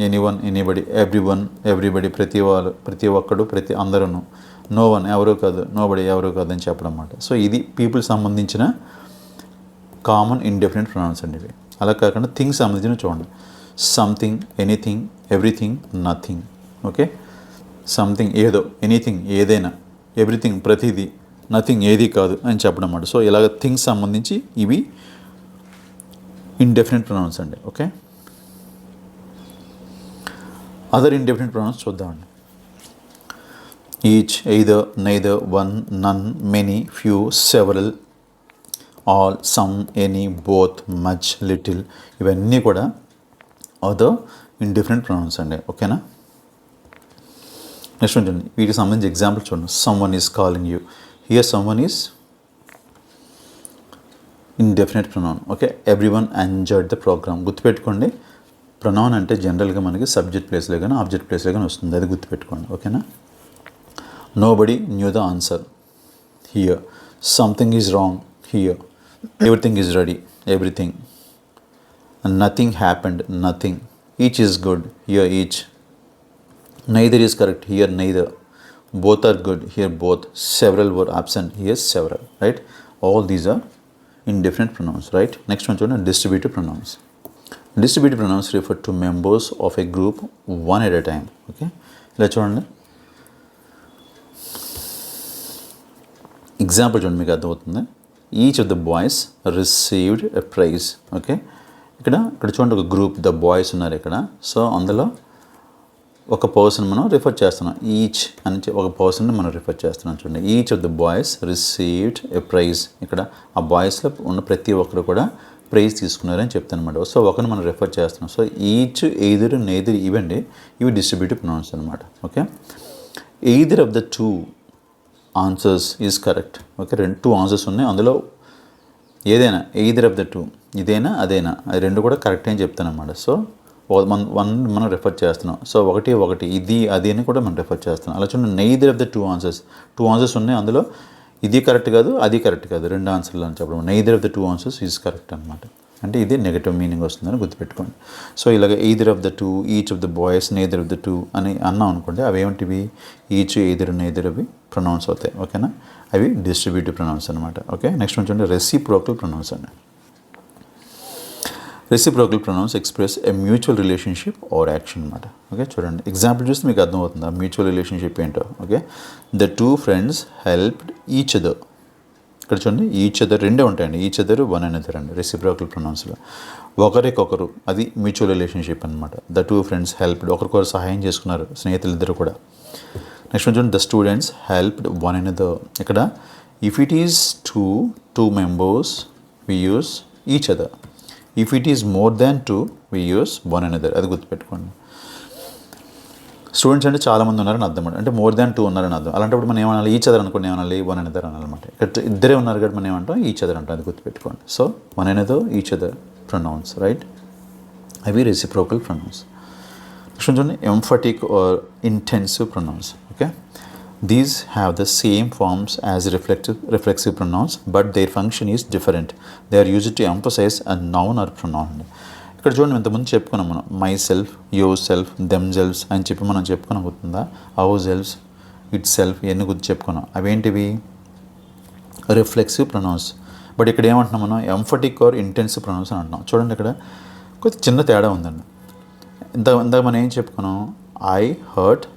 anyone, anybody, everyone, everybody, ప్రతి వాళ్ళు, ప్రతి ఒక్కడు, ప్రతి అందరూ. నో వన్ ఎవరో కాదు, నోబడి ఎవరో కాదు అని చెప్పడం అన్నమాట. సో ఇది పీపుల్ సంబంధించిన కామన్ ఇండెఫినిట్ ప్రొనౌన్స్ అండి ఇవి. అలా కాకుండా థింగ్స్ సంబంధించిన చూడండి, something, anything, everything, nothing. Okay, something ఏదో, ఎనీథింగ్ ఏదైనా, ఎవ్రీథింగ్ ప్రతిదీ, నథింగ్ ఏది కాదు అని చెప్పడం అన్నమాట. సో ఇలాగ థింగ్స్ సంబంధించి ఇవి ఇండెఫినిట్ ప్రొనౌన్స్ అండి. ఓకే, అదర్ ఇండెఫినిట్ ప్రొనౌన్స్ చూద్దామండి. Each, either, neither, one, none, many, few, several, all, some, any, both, much, little. ఇవన్నీ కూడా అదర్ ఇండెఫినిట్ ప్రొనౌన్స్ అండి. ఓకేనా? నెక్స్ట్ చూడండి, వీటికి సంబంధించి ఎగ్జాంపుల్ చూడండి. Someone is calling you. Here someone is indefinite pronoun. Okay, everyone enjoyed the programme. గుర్తుపెట్టుకోండి, ప్రొనౌన్ అంటే జనరల్గా మనకి సబ్జెక్ట్ ప్లేస్లో కానీ ఆబ్జెక్ట్ ప్లేస్లో కానీ వస్తుంది, అది గుర్తుపెట్టుకోండి. ఓకేనా? Nobody new the answer. Hear something is wrong. Here everything is ready. Everything. Nothing happened. Nothing. Each is good. Here each. Neither is correct. Here neither. Both are good. Here both. Several were absent. Here several. Right? All these are indefinite pronouns. Right? Next one, distributive pronouns. Distributive pronouns refer to members of a group one at a time. Okay? Let's చూడండి. Example చూడండి, మీకు అర్థమవుతుంది. Each of the boys received a prize. Okay? ఇక్కడ చూడండి, ఒక గ్రూప్ ద బాయ్స్ ఉన్నారు ఇక్కడ. సో అందులో ఒక పర్సన్ మనం రిఫర్ చేస్తున్నాం. ఈచ్ అని ఒక పర్సన్ని మనం రిఫర్ చేస్తున్నాం. చూడండి, each of the boys received a prize. ఇక్కడ ఆ బాయ్స్లో ఉన్న ప్రతి ఒక్కరు కూడా ప్రైజ్ తీసుకున్నారని చెప్తాను అనమాట. సో ఒకరిని మనం రిఫర్ చేస్తున్నాం. సో ఈచ్, ఎయిదర్, నెయిదర్ ఇవండి, ఇవి డిస్ట్రిబ్యూటివ్ ప్రొనౌన్స్ అనమాట. Okay, either of the two answers is correct. Okay, two answers ఉన్నాయి, అందులో ఏదైనా ఎయిదర్ ఆఫ్ ద టూ, ఇదేనా అదేనా, అది రెండు కూడా కరెక్ట్ అని చెప్తాను అనమాట. సో వన్ మనం రిఫర్ చేస్తున్నాం. సో ఒకటి ఇది అది అని కూడా మనం రిఫర్ చేస్తున్నాం. అలా చూడండి, neither of the two answers ఉన్నాయి, అందులో ఇది కరెక్ట్ కాదు అది కరెక్ట్ కాదు, రెండు ఆన్సర్లు అని చెప్పడం. Neither of the two answers is correct అనమాట. అంటే ఇది నెగటివ్ మీనింగ్ వస్తుందని గుర్తుపెట్టుకోండి. సో ఇలాగ either of the two, each of the boys, neither of the two అని అన్నాం అనుకోండి, అవి ఏమిటివి, ఈచ్, ఎయిదర్, నెయిదర్ అవి ప్రొనౌన్స్ అవుతాయి. ఓకేనా, అవి డిస్ట్రిబ్యూటివ్ ప్రొనౌన్స్ అనమాట. ఓకే, నెక్స్ట్ చూడండి, రెసిప్రోకల్ ప్రొనౌన్స్ అండి. Reciprocal pronouns express a mutual relationship or action అనమాట. ఓకే, చూడండి ఎగ్జాంపుల్ చూస్తే మీకు అర్థమవుతుంది ఆ మ్యూచువల్ రిలేషన్షిప్ ఏంటో. Okay, the two friends helped each other. ఇక్కడ చూడండి, ఈచ్ అదర్ రెండే ఉంటాయండి, ఈచ్ అదర్, వన్ అనదర్ అండి రెసిప్రోకల్ ప్రొనౌన్స్లో. ఒకరికొకరు, అది మ్యూచువల్ రిలేషన్షిప్ అనమాట. ద టూ ఫ్రెండ్స్ హెల్ప్డ్, ఒకరికొకరు సహాయం చేసుకున్నారు స్నేహితులు ఇద్దరు కూడా. నెక్స్ట్ చూడండి, the students helped one another. ఇక్కడ if it is two members we use each other. If it is more than two we use one another. అది గుర్తుపెట్టుకోండి. స్టూడెంట్స్ అంటే చాలామంది ఉన్నారని అర్థం, అంటే మోర్ దాన్ టూ ఉన్నారని అర్థం. అలాంటప్పుడు మనం ఏమనాలి, ఈచ్ అదర్ అనుకోండి, ఏమనాలి, వన్ అనదర్ అనాలన్నమాట. ఇక్కడ ఇద్దరే ఉన్నారు కాబట్టి మనం ఏమంటాం, ఈచ్ అదర్ అంటాం. అది గుర్తుపెట్టుకోండి. So one another, each other pronouns, right, అవి రెసిప్రోకల్ ప్రొనౌన్స్. నెక్స్ట్ చూడండి, emphatic or intensive pronouns. Okay, these have the same forms as reflexive pronouns, but their function is different. They are used to emphasize a noun or pronoun. ఇక్కడ చూడండి, ఇంతకుముందు చెప్పుకున్నాం మనం, my self, your self, them self అని చెప్పి మనం చెప్పుకున్నాం, గుర్తుందా, అవర్ సెల్ఫ్, ఇట్ సెల్ఫ్, ఇవన్నీ గుర్తు చెప్పుకున్నాం. అవేంటివి, రిఫ్లెక్సివ్ ప్రొనౌన్స్. బట్ ఇక్కడ ఏమంటున్నాం మనం, ఎంఫటిక్ ఆర్ ఇంటెన్సివ్ ప్రొనౌన్స్ అని అంటున్నాం. చూడండి, ఇక్కడ కొద్దిగా చిన్న తేడా ఉందండి. ఇందాక మనం ఏం చెప్పుకున్నాం, ఐ హర్ట్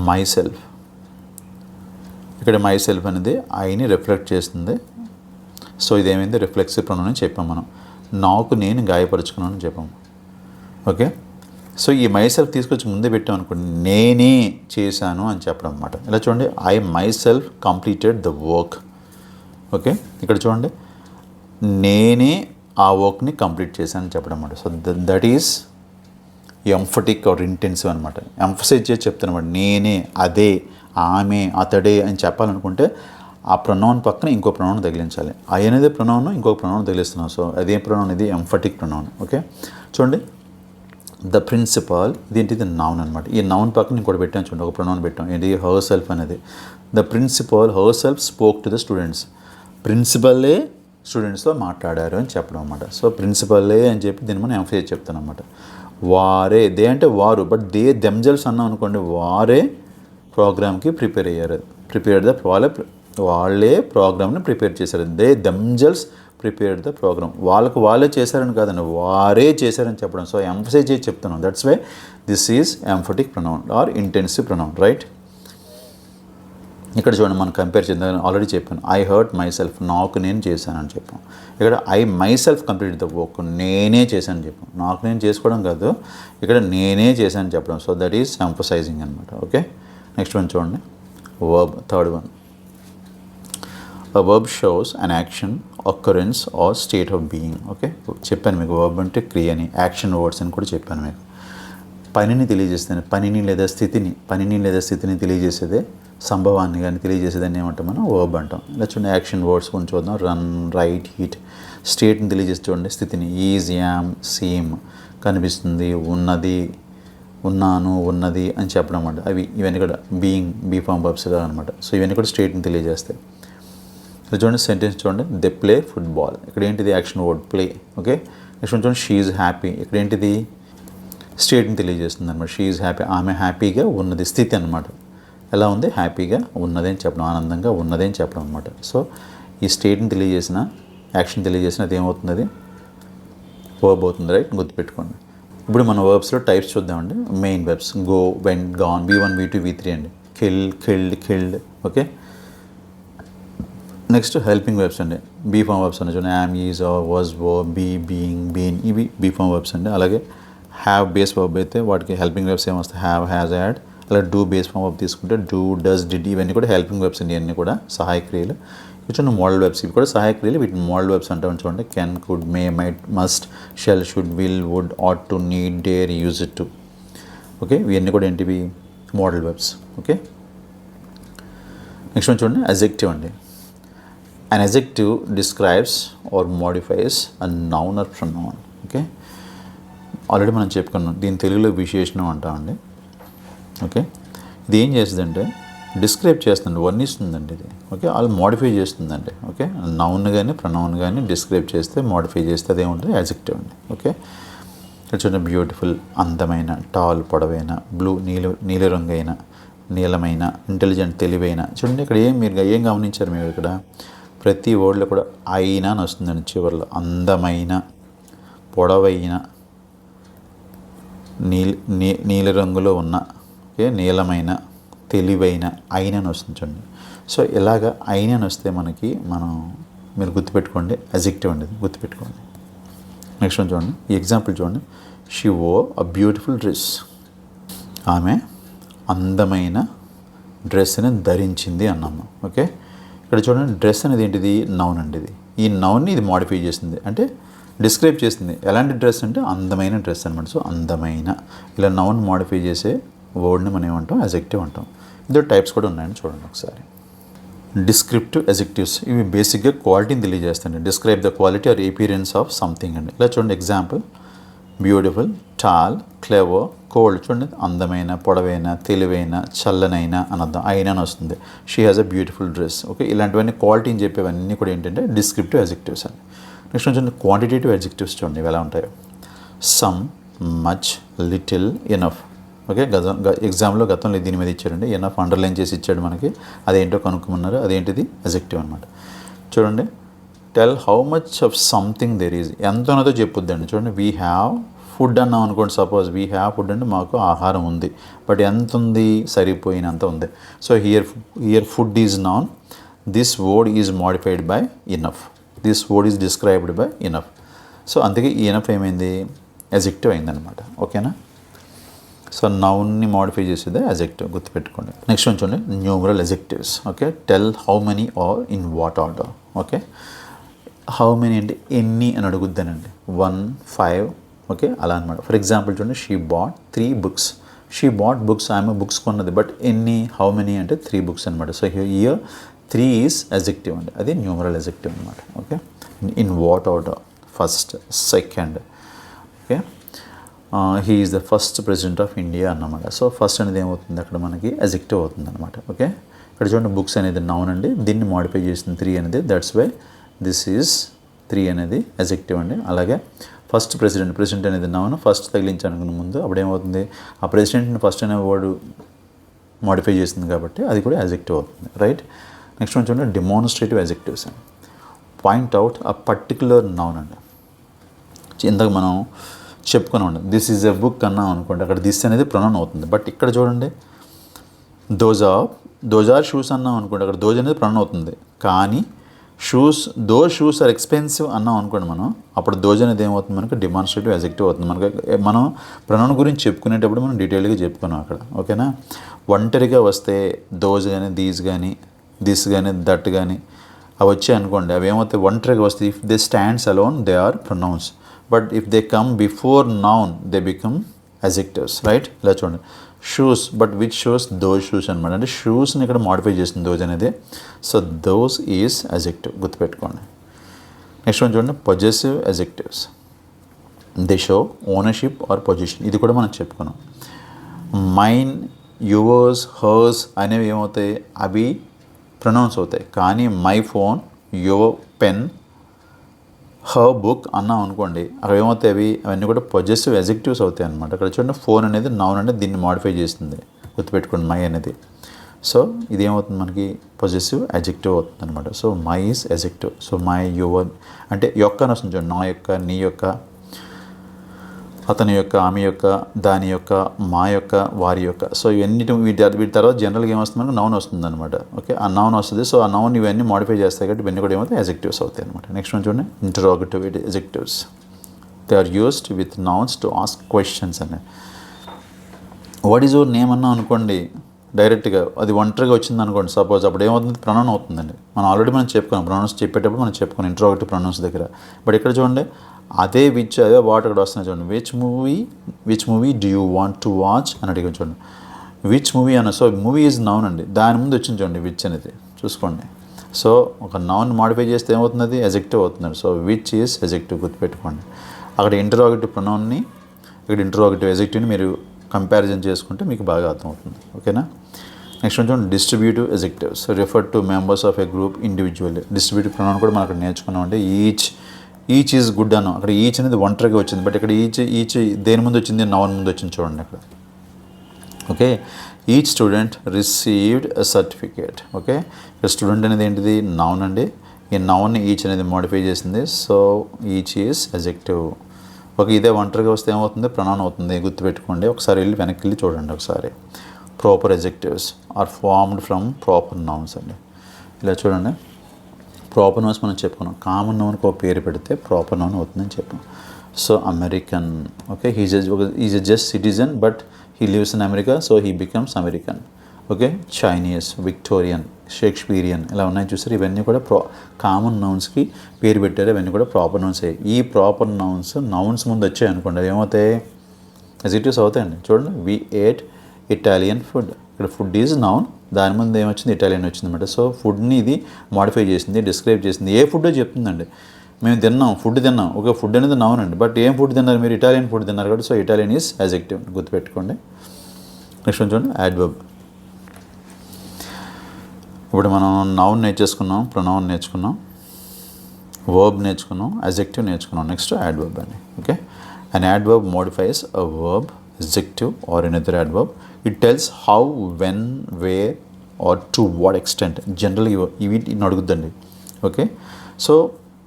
మై సెల్ఫ్. ఇక్కడ మై సెల్ఫ్ అనేది ఐని రిఫ్లెక్ట్ చేస్తుంది. సో ఇదేమైంది, రిఫ్లెక్సివ్ ప్రొనౌన్ అని చెప్పాం మనం. నాకు నేను గాయపరుచుకున్నాను అని చెప్పాము. ఓకే, సో ఈ మై సెల్ఫ్ తీసుకొచ్చి ముందే పెట్టాం అనుకోండి, నేనే చేశాను అని చెప్పడం అనమాట. ఇలా చూడండి, I my self completed the work. Okay, ఇక్కడ చూడండి, నేనే ఆ వర్క్ని కంప్లీట్ చేశాను అని చెప్పడం అనమాట. So that is emphatic or intensive అనమాట. ఎంఫసైజ్ చేసి చెప్తాను అనమాట, నేనే, అదే, ఆమె, అతడే అని చెప్పాలనుకుంటే ఆ ప్రొనౌన్ పక్కన ఇంకో ప్రొనౌన్ తగిలించాలి. ఐ అనేది ప్రొనౌన్, ఇంకొక ప్రొనౌన్ తగిలిస్తున్నాం. సో అదే ప్రొనౌన్, ఇది ఎంఫటిక్ ప్రొనౌన్. ఓకే, చూడండి, ద ప్రిన్సిపాల్, ఇదేంటిది నౌన్ అనమాట. ఈ నౌన్ పక్కన ఇంకోటి పెట్టాను చూడండి, ఒక ప్రొనౌన్ పెట్టాం, ఏంటి, హర్ సెల్ఫ్ అనేది. The principal herself spoke to the students. ప్రిన్సిపల్లే స్టూడెంట్స్తో మాట్లాడారు అని చెప్పడం అనమాట. సో ప్రిన్సిపల్లే అని చెప్పి దీన్ని మనం ఎంఫసైజ్ చెప్తాను అనమాట. వారే, దే అంటే వారు, బట్ దే దెమ్జెల్స్ అన్నాం అనుకోండి, వారే ప్రోగ్రామ్కి ప్రిపేర్ అయ్యారు. వాళ్ళే ప్రోగ్రామ్ని ప్రిపేర్ చేశారు. They themselves prepared the program. వాళ్ళే చేశారని కాదండి, వారే చేశారని చెప్పడం. సో ఎంఫసైజ్ చేసి చెప్తున్నాం. That's why this is emphatic pronoun or intensive pronoun, right. ఇక్కడ చూడండి, మనం కంపేర్ చేద్దాం. ఆల్రెడీ చెప్పాను, ఐ హర్ట్ మై సెల్ఫ్, నాకు నేను చేశాను అని చెప్పాం. ఇక్కడ I my self complete the work, నేనే చేశాను అని చెప్పాం. నాకు నేను చేసుకోవడం కాదు, ఇక్కడ నేనే చేశాను చెప్పడం. సో దట్ ఈస్ ఎంఫసైజింగ్ అనమాట. ఓకే, నెక్స్ట్ వన్ చూడండి, verb, third one. A verb shows an action, occurrence or state of being. Okay, చెప్పాను మీకు, వర్బ్ అంటే క్రియని, యాక్షన్ వర్డ్స్ అని కూడా చెప్పాను మీకు. పనిని తెలియజేస్తాను, పనిని లేదా స్థితిని తెలియజేసేదే, సంభవాన్ని కానీ తెలియజేసేదాన్ని ఏమంటాం మనం, వర్బ్ అంటాం. ఇలా చూడండి, యాక్షన్ వర్డ్స్ కొంచెం చూద్దాం. Run, right, hit. స్టేట్ని తెలియజేసి చూడండి, స్థితిని, ఈజ్, యామ్, సీమ్, కనిపిస్తుంది, ఉన్నది, ఉన్నాను, ఉన్నది అని చెప్పడం అన్నమాట. ఇవన్నీ కూడా బీయింగ్, బీ ఫామ్ వర్బ్స్గా అనమాట. సో ఇవన్నీ కూడా స్టేట్ని తెలియజేస్తాయి. సో చూడండి, సెంటెన్స్ చూడండి, దే ప్లే ఫుట్బాల్. ఇక్కడ ఏంటిది, action word play. Okay, next చూడండి, షీ ఈజ్ హ్యాపీ. ఇక్కడ ఏంటిది, స్టేట్ని తెలియజేస్తుంది అనమాట. షీ ఈజ్ హ్యాపీ, ఆమె హ్యాపీగా ఉన్నది, స్థితి అనమాట. ఎలా ఉంది, హ్యాపీగా ఉన్నది అని చెప్పడం, ఆనందంగా ఉన్నది అని చెప్పడం అనమాట. సో ఈ స్టేట్ని తెలియజేసిన, యాక్షన్ తెలియజేసిన, అది ఏమవుతుంది, అది వర్బ్ అవుతుంది, రైట్, గుర్తుపెట్టుకోండి. ఇప్పుడు మన వర్బ్స్లో టైప్స్ చూద్దామండి. Main verbs, go, went, gone, V1, V2, V3 అండి. Kill, killed, killed. Okay, next helping verbs అండి. బీ ఫామ్ వర్బ్స్ అండి. చూడండి, am, is, are, was, were, be, being, been, ఇవి బీ ఫామ్ వర్బ్స్ అండి. అలాగే హ్యావ్ బేస్ వర్బ్ అయితే వాటికి హెల్పింగ్ వెబ్స్ ఏమొస్తాయి, హ్యావ్, హ్యాజ్, హ్యాడ్. అలా డూ బేస్ ఫామ్ వర్బ్ తీసుకుంటే డూ, డస్, డిడ్ ఇవన్నీ కూడా హెల్పింగ్ వెబ్స్ అండి. ఇవన్నీ కూడా సహాయ క్రియలు. చూడండి మోడల్ వెబ్స్, ఇవి కూడా సహాయ క్రియలు. వీటిని మోడల్ వెబ్స్ అంటాం చూడండి. Can, could, may, might, must, shall, should, will, would, ought to, need, dare, use it to. Okay, ఇవన్నీ కూడా ఏంటివి modal verbs. Okay, next one చూడండి అడ్జెక్టివ్ అండి. An adjective describes or modifies a noun or pronoun. Okay, already మనం చెప్పుకున్నాం, దీని తెలుగులో విశేషణం అంటామండి. ఓకే, ఇది ఏం చేస్తుందంటే డిస్క్రైబ్ చేస్తుంది, వర్ణిస్తుందండి ఇది. ఓకే, వాళ్ళు మోడిఫై చేస్తుందండి. ఓకే, నౌన్ కానీ ప్రొనౌన్ కానీ డిస్క్రైబ్ చేస్తే, మోడిఫై చేస్తే అదేముంటుంది, అడ్జెక్టివ్ అండి. ఓకే, చూడండి బ్యూటిఫుల్ అందమైన, టాల్ పొడవైన, బ్లూ నీలిరంగు అయిన, నీలమైన, ఇంటెలిజెంట్ తెలివైన. చూడండి ఇక్కడ మీరు ఏం గమనించారు మీరు ఇక్కడ, ప్రతి వర్డ్లో కూడా అయినా అని వస్తుందండి చివరిలో. అందమైన, పొడవైన, నీలి రంగులో ఉన్న, ఓకే, నీలమైన, తెలివైన, అయిన అని వస్తుంది చూడండి. సో ఇలాగ అయిన అని వస్తే మనకి మీరు గుర్తుపెట్టుకోండి, అడ్జెక్టివ్ అండి, గుర్తుపెట్టుకోండి. నెక్స్ట్ వన్ చూడండి, ఈ ఎగ్జాంపుల్ చూడండి. She wore a beautiful dress. ఆమె అందమైన డ్రెస్ని ధరించింది అన్నాము. ఓకే, ఇక్కడ చూడండి డ్రెస్ అనేది ఏంటిది, నౌన్ అండి. ఈ నౌన్ని ఇది మోడిఫై చేస్తుంది, అంటే డిస్క్రైబ్ చేస్తుంది. ఎలాంటి డ్రెస్ అంటే అందమైన డ్రెస్ అనమాట. సో అందమైన, ఇలా నౌన్ మోడిఫై చేసే వర్డ్ని మనం ఏమంటాం, అడ్జెక్టివ్ అంటాం. ఇందులో టైప్స్ కూడా ఉన్నాయని చూడండి ఒకసారి. డిస్క్రిప్టివ్ అడ్జెక్టివ్స్, ఇవి బేసిక్గా క్వాలిటీని తెలియజేస్తాయండి. Describe the quality or appearance of something అండి. ఇలా చూడండి example, beautiful, tall, clever, cold. చూడండి అందమైన, పొడవైన, తెలివైన, చల్లనైన అని అర్థం, అయినా అని వస్తుంది. She has a beautiful dress. Okay, ఇలాంటివన్నీ క్వాలిటీని చెప్పేవన్నీ కూడా ఏంటంటే డిస్క్రిప్టివ్ అడ్జెక్టివ్స్ అండి. నెక్స్ట్ చూడండి క్వాంటిటేటివ్ అడ్జెక్టివ్స్ చూడండి ఇవి ఎలా ఉంటాయో. Some, much, little, enough. Okay, ఎగ్జామ్లో గతంలో దీని మీద ఇచ్చారండి, ఎనఫ్ అండర్లైన్ చేసి ఇచ్చాడు మనకి. అదేంటో కనుక్కోమన్నారు, అదేంటిది అడ్జెక్టివ్ అనమాట. చూడండి tell how much of something there is, ఎంత ఉన్నదో చెప్పుద్దండి. చూడండి వీ హ్యావ్ ఫుడ్ అన్నాం అనుకోండి, సపోజ్ వీ హ్యావ్ ఫుడ్ అంటే మాకు ఆహారం ఉంది, బట్ ఎంత ఉంది, సరిపోయినంత ఉంది. So here food is noun, this word is modified by enough, this word is described by enough. So అందుకే ఈ ఇనఫ్ ఏమైంది, అడ్జెక్టివ్ అయిందనమాట. ఓకేనా, సో నౌన్ని మోడిఫై చేసేదే అడ్జెక్టివ్, గుర్తుపెట్టుకోండి. నెక్స్ట్ వన్ చూడండి numeral adjectives. Okay, tell how many or in what order. Okay, how many అంటే ఎన్ని అని అడుగుద్దానండి, 1, 5. ఓకే, అలా అనమాట. ఫర్ ఎగ్జాంపుల్ చూడండి, she bought 3 books. She bought books, ఆమె బుక్స్ కొన్నది, బట్ ఎన్ని, హౌ మెనీ అంటే 3 books అనమాట. సో హియర్ 3 ఈజ్ అడ్జెక్టివ్ అండి, అది న్యూమరల్ అడ్జెక్టివ్ అనమాట. Okay, in what order, first, second. Okay, he is the first president of India అన్నమాట. సో ఫస్ట్ అనేది ఏమవుతుంది అక్కడ మనకి అడ్జెక్టివ్ అవుతుంది అనమాట. ఓకే, ఇక్కడ చూడండి బుక్స్ అనేది నౌన్ అండి, దీన్ని మోడిఫై చేస్తుంది 3 అనేది, దట్స్ వై దిస్ ఈజ్ 3 అనేది అడ్జెక్టివ్ అండి. అలాగే ఫస్ట్ ప్రెసిడెంట్ అనేది నౌన్, ఫస్ట్ తగిలించాను ముందు, అప్పుడు ఏమవుతుంది, ఆ ప్రెసిడెంట్ని ఫస్ట్ అనే వర్డ్ మోడిఫై చేస్తుంది కాబట్టి అది కూడా అడ్జెక్టివ్ అవుతుంది. రైట్, నెక్స్ట్ వన్ చూడండి డెమోన్స్ట్రేటివ్ అడ్జెక్టివ్స్ అండి. Point out a particular noun అండి. ఇందాక మనం చెప్పుకుని ఉండండి, దిస్ ఈజ్ ఎ బుక్ అన్నాం అనుకోండి, అక్కడ దిస్ అనేది ప్రొనౌన్ అవుతుంది. బట్ ఇక్కడ చూడండి దోజ్ ఆర్ షూస్ అన్నాం అనుకోండి, అక్కడ దోజ్ అనేది ప్రొనౌన్ అవుతుంది. కానీ షూస్ ఆర్ ఎక్స్పెన్సివ్ అన్నాం అనుకోండి మనం, అప్పుడు దోజ్ అనేది ఏమవుతుంది, మనకు డెమాన్స్ట్రేటివ్ అడ్జెక్టివ్ అవుతుంది. మనం ప్రొనౌన్ గురించి చెప్పుకునేటప్పుడు మనం డీటెయిల్గా చెప్పుకున్నాం అక్కడ. ఓకేనా, ఒంటరిగా వస్తే దోజ్ కానీ, దీస్ కానీ, దిస్ కానీ, దట్ కానీ అవి వచ్చాయి అనుకోండి, అవి ఏమవుతాయి, ఒంటరిగా వస్తే if they stands alone they are pronouns, but if they come before noun they become adjectives. Right, ఇలా చూడండి shoes, but which shoes, those shoes అనమాట. అంటే షూస్ని ఇక్కడ మోడిఫై చేస్తుంది దోజ్ అనేది. సో దోజ్ ఈజ్ అడ్జెక్టివ్, గుర్తుపెట్టుకోండి. నెక్స్ట్ వన్ చూడండి possessive adjectives. They show ownership or position, ఇది కూడా మనం చెప్పుకున్నాం. మైన్, యువర్స్, హర్స్ అనేవి ఏమవుతాయి, అవి ప్రొనౌన్స్ అవుతాయి. కానీ my phone, your pen, her book అన్నాం అనుకోండి, అక్కడ ఏమవుతాయి, అవన్నీ కూడా పొజెసివ్ అడ్జెక్టివ్స్ అవుతాయి అనమాట. అక్కడ చూడండి ఫోన్ అనేది నౌన్ అనేది దీన్ని మోడిఫై చేస్తుంది, గుర్తుపెట్టుకోండి మై అనేది. సో ఇది ఏమవుతుంది మనకి పొజెసివ్ అడ్జెక్టివ్ అవుతుంది అనమాట. So my is adjective. So my, your అంటే యొక్క అని వస్తుంది చూడండి, నా యొక్క, నీ యొక్క, అతని యొక్క, ఆమె యొక్క, దాని యొక్క, మా యొక్క, వారి యొక్క. సో ఇవన్నీ వీటి తర్వాత జనరల్గా ఏమొస్తుంది మనకు నౌన్ వస్తుంది అనమాట. ఓకే, ఆ నౌన్ వస్తుంది. సో ఆ నౌన్ ఇవన్నీ మోడిఫై చేస్తాయి కాబట్టి ఇవన్నీ కూడా ఏమవుతాయి అడ్జెక్టివ్స్ అవుతాయి అనమాట. నెక్స్ట్ వన్ చూడండి interrogative adjectives. They are used with nouns to ask questions అండి. వాట్ ఈజ్ యువర్ నేమ్ అన్నా అనుకోండి, డైరెక్ట్గా అది ఒంటరిగా వచ్చింది అనుకోండి సపోజ్, అప్పుడు ఏమవుతుంది, ప్రొనౌన్ అవుతుందండి. మనం ఆల్రెడీ చెప్పుకున్నాం ప్రొనౌన్స్ చెప్పేటప్పుడు మనం చెప్పుకున్నాం ఇంట్రోగేటివ్ ప్రొనౌన్స్ దగ్గర. బట్ ఇక్కడ చూడండి అదే అదే వాట్ అక్కడ వస్తున్నాయి చూడండి. Which movie do you want to watch అని అడిగాం చూడండి. విచ్ మూవీ అన్న, సో మూవీ ఈజ్ నౌన్ అండి, దాని ముందు వచ్చింది చూడండి విచ్ అనేది, చూసుకోండి. సో ఒక నౌన్ మాడిఫై చేస్తే ఏమవుతుంది, ఎజెక్టివ్ అవుతుంది. సో విచ్ ఈజ్ ఎజెక్టివ్, గుర్తుపెట్టుకోండి. అక్కడ ఇంటరాగేటివ్ ప్రొనౌన్ని, ఇక్కడ ఇంటరాగేటివ్ ఎజెక్టివ్ని మీరు కంపారిజన్ చేసుకుంటే మీకు బాగా అర్థమవుతుంది. ఓకేనా. నెక్స్ట్ చూడండి distributive adjectives refer to members of a group individually. Distributive pronoun కూడా మనం అక్కడ నేర్చుకున్నాం. అంటే ఈచ్ ఈజ్ గుడ్ అన్నాం, అక్కడ ఈచ్ అనేది ఒంటరిగా వచ్చింది. బట్ ఇక్కడ ఈచ్ దేని ముందు వచ్చింది, నౌన్ ముందు వచ్చింది చూడండి అక్కడ. Okay. Each student received a certificate. Okay. ఇక్కడ స్టూడెంట్ అనేది ఏంటిది, నౌన్ అండి. ఈ నౌన్ని ఈచ్ అనేది మోడిఫై చేసింది. So each is adjective. Okay. ఇదే ఒంటరిగా వస్తే ఏమవుతుంది, ప్రొనౌన్ అవుతుంది, గుర్తుపెట్టుకోండి. ఒకసారి వెనక్కి వెళ్ళి చూడండి ఒకసారి. Proper adjectives are formed from proper nouns అండి. ఇలా చూడండి, ప్రాపర్ నౌన్స్ మనం చెప్పుకున్నాం. కామన్ నౌన్కి ఒక పేరు పెడితే ప్రాపర్ నౌన్ అవుతుందని చెప్పాం. So American. Okay. Is just citizen but he lives in America, so he becomes American. Okay. Chinese, Victorian, Shakespearean ఇలా ఉన్నాయి చూసారు. ఇవన్నీ కూడా కామన్ నౌన్స్కి పేరు పెట్టారు. ఇవన్నీ కూడా ప్రాపర్ నౌన్స్ అయ్యాయి. ఈ ప్రాపర్ నౌన్స్ ముందు వచ్చాయి అనుకోండి, అవి ఏమవుతాయి, ఎజెక్టివ్స్ అవుతాయండి. చూడండి, వి ఏట్ ఇటాలియన్ ఫుడ్. ఇక్కడ ఫుడ్ ఈజ్ నౌన్, దాని ముందు ఏమొచ్చింది, ఇటాలియన్ వచ్చింది అనమాట. సో ఫుడ్ని ఇది మాడిఫై చేసింది, డిస్క్రైబ్ చేసింది. ఏ ఫుడ్ చెప్తుందండి, మేము ఫుడ్ తిన్నాం. ఓకే. ఫుడ్ అనేది నౌన్ అండి, బట్ ఏం ఫుడ్ తిన్నారు మీరు, ఇటాలియన్ ఫుడ్ తిన్నారు కాబట్టి సో ఇటాలియన్ ఈజ్ యాజెక్టివ్, గుర్తుపెట్టుకోండి. నెక్స్ట్ చూడండి యాడ్వర్బ్. ఇప్పుడు మనం నౌన్ నేర్చేసుకున్నాం, ప్రొనౌన్ నేర్చుకున్నాం, వర్బ్ నేర్చుకున్నాం, యాజెక్టివ్ నేర్చుకున్నాం. నెక్స్ట్ యాడ్వర్బ్ అండి. Okay. An adverb modifies a verb, adjective or another adverb. It tells how, when, where or to what extent. Generally ఇవి అడుగుద్దండి. ఓకే. సో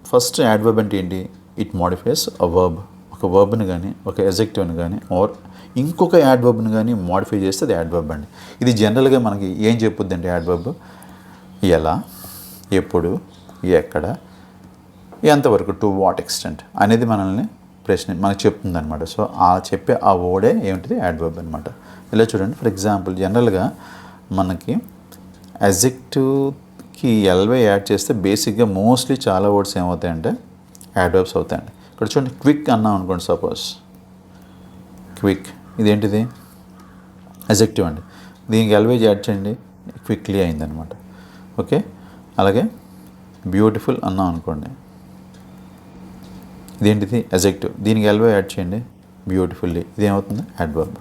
ఫస్ట్ యాడ్వర్బ్ అంటే ఏంటి, ఇట్ మోడిఫైస్ అ వర్బ్. ఒక వర్బ్ని కానీ ఒక ఎజెక్టివ్ని కానీ ఆర్ ఇంకొక యాడ్వర్బ్ని కానీ మోడిఫై చేస్తే అది యాడ్వర్బ్ అండి. ఇది జనరల్గా మనకి ఏం చెప్పుద్ది అంటే యాడ్వర్బ్ ఎలా, ఎప్పుడు, ఎక్కడ, ఎంతవరకు, టు వాట్ ఎక్స్టెంట్ అనేది మనల్ని మనకు చెప్తుంది అనమాట. సో ఆ చెప్పే ఆ వర్డే ఏమిటిది, యాడ్వర్బ్ అనమాట. ఇలా చూడండి, ఫర్ ఎగ్జాంపుల్ జనరల్గా మనకి అడ్జెక్టివ్కి ఎల్వై యాడ్ చేస్తే బేసిక్గా మోస్ట్లీ చాలా వర్డ్స్ ఏమవుతాయంటే యాడ్వర్బ్స్ అవుతాయండి. ఇక్కడ చూడండి, క్విక్ అన్నాం అనుకోండి సపోజ్, క్విక్ ఇదేంటిది, అడ్జెక్టివ్ అండి. దీనికి ఎల్వై యాడ్ చేయండి, క్విక్లీ అయిందనమాట. ఓకే. అలాగే బ్యూటిఫుల్ అన్నాం అనుకోండి, ఇదేంటిది, అడ్జెక్టివ్. దీనికి ఎల్వై యాడ్ చేయండి, బ్యూటిఫుల్లీ, ఇదేమవుతుంది, adverb.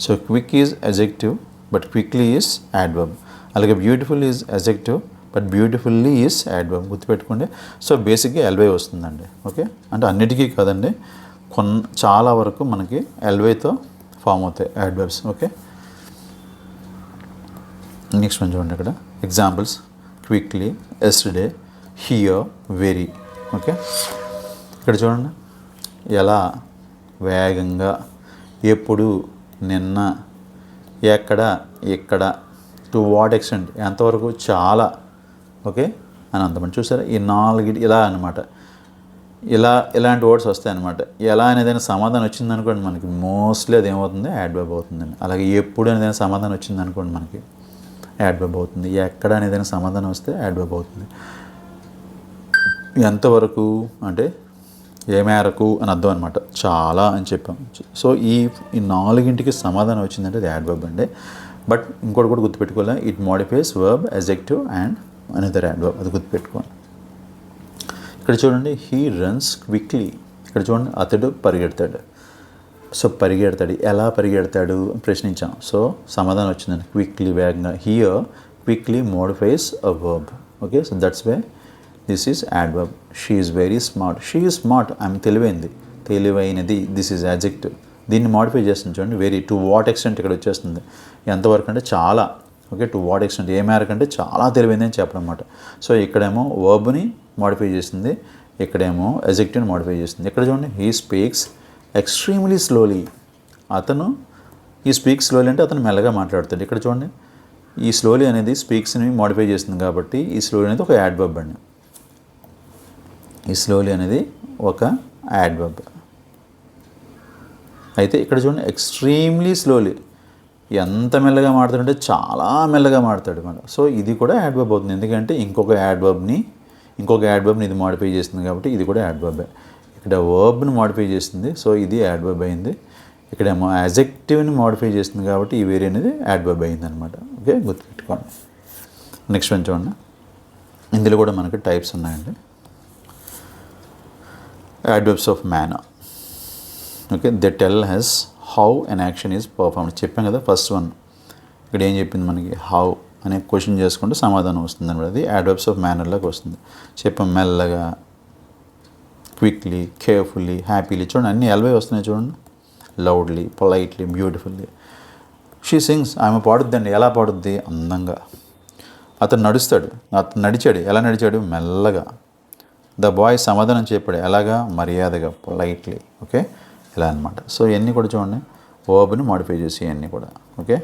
So quick is adjective but quickly is adverb. అలాగే beautiful is adjective but beautifully is adverb, గుర్తుపెట్టుకోండి. సో బేసిక్గా ఎల్వై వస్తుందండి. ఓకే. అంటే అన్నిటికీ కాదండి, చాలా వరకు మనకి ఎల్వైతో ఫామ్ అవుతాయి యాడ్వర్బ్స్. ఓకే. నెక్స్ట్ మనం చూడండి, ఇక్కడ examples, quickly, yesterday, here, very. Okay. ఇక్కడ చూడండి, ఎలా, వేగంగా, ఎప్పుడు, నిన్న, ఎక్కడ, ఇక్కడ, టు వాట్ ఎక్స్టెంట్, ఎంతవరకు, చాలా. ఓకే. అని అంతమంది చూసారా, ఈ నాలుగిటి ఇలా అనమాట. ఇలాంటి వర్డ్స్ వస్తాయన్నమాట. ఎలా అనేదైనా సమాధానం వచ్చిందనుకోండి మనకి మోస్ట్లీ అది ఏమవుతుంది, యాడ్వర్బ్ అవుతుందండి. అలాగే ఎప్పుడు అనేదైనా సమాధానం వచ్చిందనుకోండి మనకి యాడ్వర్బ్ అవుతుంది. ఎక్కడ అనేదైనా సమాధానం వస్తే యాడ్వర్బ్ అవుతుంది. ఎంతవరకు అంటే ఏ మేరకు అని అర్థం అనమాట, చాలా అని చెప్పాం. సో ఈ నాలుగింటికి సమాధానం వచ్చిందంటే అది యాడ్వర్బ్ అండి. బట్ ఇంకోటి కూడా గుర్తుపెట్టుకోవాలి, it modifies verb, adjective and another adverb, అది గుర్తుపెట్టుకోండి. ఇక్కడ చూడండి, హీ రన్స్ క్విక్లీ. ఇక్కడ చూడండి, అతడు పరిగెడతాడు. సో పరిగెడతాడు, ఎలా పరిగెడతాడు ప్రశ్నించాం. సో సమాధానం వచ్చిందండి, క్విక్లీ, వేగంగా. Here quickly modifies a verb. Okay. So that's why this is adverb. She is very smart. She is smart, ఆమె తెలివైనది. This is adjective. దీన్ని మోడిఫై చేస్తుంది చూడండి, వెరీ, టు వాట్ ఎక్స్టెంట్ ఇక్కడ వచ్చేస్తుంది. ఎంతవరకు అంటే చాలా. ఓకే. టు వాట్ ఎక్స్టెంట్, ఏ మేరకు అంటే చాలా తెలివైంది అని చెప్పడం అన్నమాట. సో ఇక్కడేమో వర్బ్ని మోడిఫై చేస్తుంది, ఇక్కడేమో అడ్జెక్టివ్ని మోడిఫై చేస్తుంది. ఇక్కడ చూడండి, హీ స్పీక్స్ ఎక్స్ట్రీమ్లీ స్లోలీ. ఈ స్పీక్స్ స్లోలీ అంటే అతను మెల్లగా మాట్లాడుతాడు. ఇక్కడ చూడండి, ఈ స్లోలీ అనేది స్పీక్స్ని మోడిఫై చేస్తుంది కాబట్టి ఈ స్లోలీ అనేది ఒక యాడ్వర్బ్ అండి. ఈ స్లోలీ అనేది ఒక యాడ్వర్బ్. అయితే ఇక్కడ చూడండి ఎక్స్ట్రీమ్లీ స్లోలీ, ఎంత మెల్లగా మాడతాడంటే చాలా మెల్లగా మాడతాడు మన. సో ఇది కూడా యాడ్వర్బ్ అవుతుంది, ఎందుకంటే ఇంకొక యాడ్వర్బ్ని ఇది మోడిఫై చేస్తుంది కాబట్టి ఇది కూడా యాడ్వర్బే. ఇక్కడ వర్బ్ని మోడిఫై చేస్తుంది, సో ఇది యాడ్వర్బ్ అయింది. ఇక్కడేమో యాజెక్టివ్ని మోడిఫై చేస్తుంది కాబట్టి ఈ వేరే అనేది యాడ్వర్బ్ అయింది అనమాట. ఓకే, గుర్తుపెట్టుకోండి. నెక్స్ట్ వన్ చూడండి, ఇందులో కూడా మనకి టైప్స్ ఉన్నాయండి. Adverbs of manner. Okay, they tell us how an action is performed. చెప్పాం కదా ఫస్ట్ వన్, ఇక్కడ ఏం చెప్పింది మనకి, హౌ అనే క్వశ్చన్ చేసుకుంటే సమాధానం వస్తుంది అనమాట. అది యాడ్వర్బ్స్ ఆఫ్ మేనర్లోకి వస్తుంది. చెప్పాం మెల్లగా, క్విక్లీ, కేర్ఫుల్లీ, హ్యాపీలీ, చూడండి అన్నీ ఎల్వై వస్తున్నాయి చూడండి. Loudly, politely, beautifully. She sings, ఆమె పాడుద్దండి. ఎలా పాడుద్ది? అందంగా. అతను నడిచాడు. ఎలా నడిచాడు? మెల్లగా. ద బాయ్ సమాధానం చెప్పాడు. ఎలాగా? మర్యాదగా, పొలైట్లీ. ఓకే, ఇలా అనమాట. సో ఇవన్నీ కూడా చూడండి వర్బ్ని మాడిఫై చేసి ఇవన్నీ కూడా. ఓకే,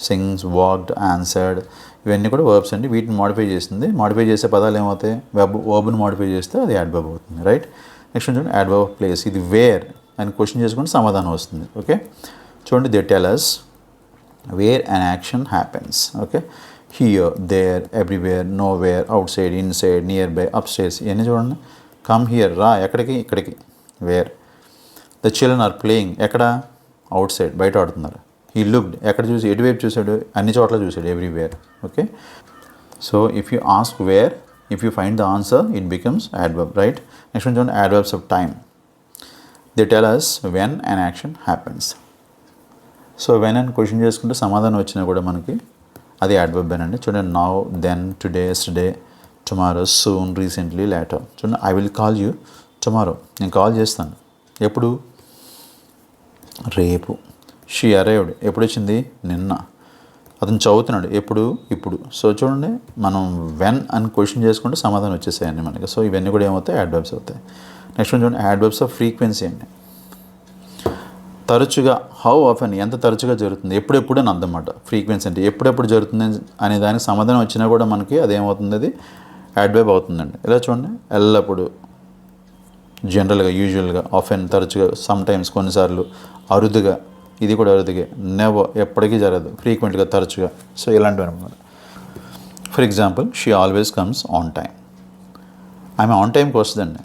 సింగ్స్, వాక్డ్, ఆన్సర్డ్, ఇవన్నీ కూడా వర్బ్స్ అండి. వీటిని మాడిఫై చేసింది. మాడిఫై చేసే పదాలు ఏమవుతాయి? వర్బ్ని మాడిఫై చేస్తే అది యాడ్వర్బ్ అవుతుంది. రైట్. నెక్స్ట్ చూడండి యాడ్వర్బ్ ఆఫ్ ప్లేస్. ఇది వేర్ అని క్వశ్చన్ చేసుకుంటే సమాధానం వస్తుంది. ఓకే, చూడండి they tell us where an action happens. Okay, here, there, everywhere, nowhere, outside, inside, nearby, upstairs, ఇవన్నీ చూడండి. కమ్ హియర్, రా, ఎక్కడికి? ఇక్కడికి. Where. The children are playing, ఎక్కడ? అవుట్ సైడ్, బయట ఆడుతున్నారు. హీ లుక్డ్, ఎక్కడ చూసి? ఎటువైపు చూశాడు? అన్ని చోట్ల చూశాడు, everywhere. Okay, so if you ask where, if you find the answer, it becomes adverb. Right. Next చూడండి adverbs of time. They tell us when an action happens. So when అని క్వశ్చన్ చేసుకుంటే సమాధానం వచ్చినా కూడా మనకి అది యాడ్వర్బ్ అండి. చూడండి now, then, today, yesterday, tomorrow, soon, recently, later. చూడండి I will call you tomorrow, నేను కాల్ చేస్తాను. ఎప్పుడు? రేపు. షీ అరైవ్డ్, ఎప్పుడు వచ్చింది? నిన్న. అతను చదువుతున్నాడు, ఎప్పుడు? ఇప్పుడు. సో చూడండి మనం వెన్ అని క్వశ్చన్ చేసుకుంటే సమాధానం వచ్చేసాయండి మనకి. సో ఇవన్నీ కూడా ఏమవుతాయి? యాడ్వర్బ్స్ అవుతాయి. నెక్స్ట్ చూడండి యాడ్వర్బ్స్ ఆఫ్ ఫ్రీక్వెన్సీ అండి. తరచుగా, హౌ ఆఫెన్, ఎంత తరచుగా జరుగుతుంది, ఎప్పుడెప్పుడు అని అర్థమాట. ఫ్రీక్వెన్సీ అంటే ఎప్పుడెప్పుడు జరుగుతుంది అనే దానికి సమాధానం వచ్చినా కూడా మనకి అదేమవుతుంది? అది యాడ్వర్బ్ అవుతుందండి. ఇలా చూడండి ఎల్లప్పుడు, జనరల్గా, యూజువల్గా, ఆఫెన్ తరచుగా, సమ్ టైమ్స్ కొన్నిసార్లు, అరుదుగా, ఇది కూడా అరుదుగా, నెవర్ ఎప్పటికీ జరగదు, ఫ్రీక్వెంట్గా, తరచుగా. సో ఇలాంటివి అనమాట. For example, she always comes on time. ఆమె ఆన్ టైంకి వస్తుందండి.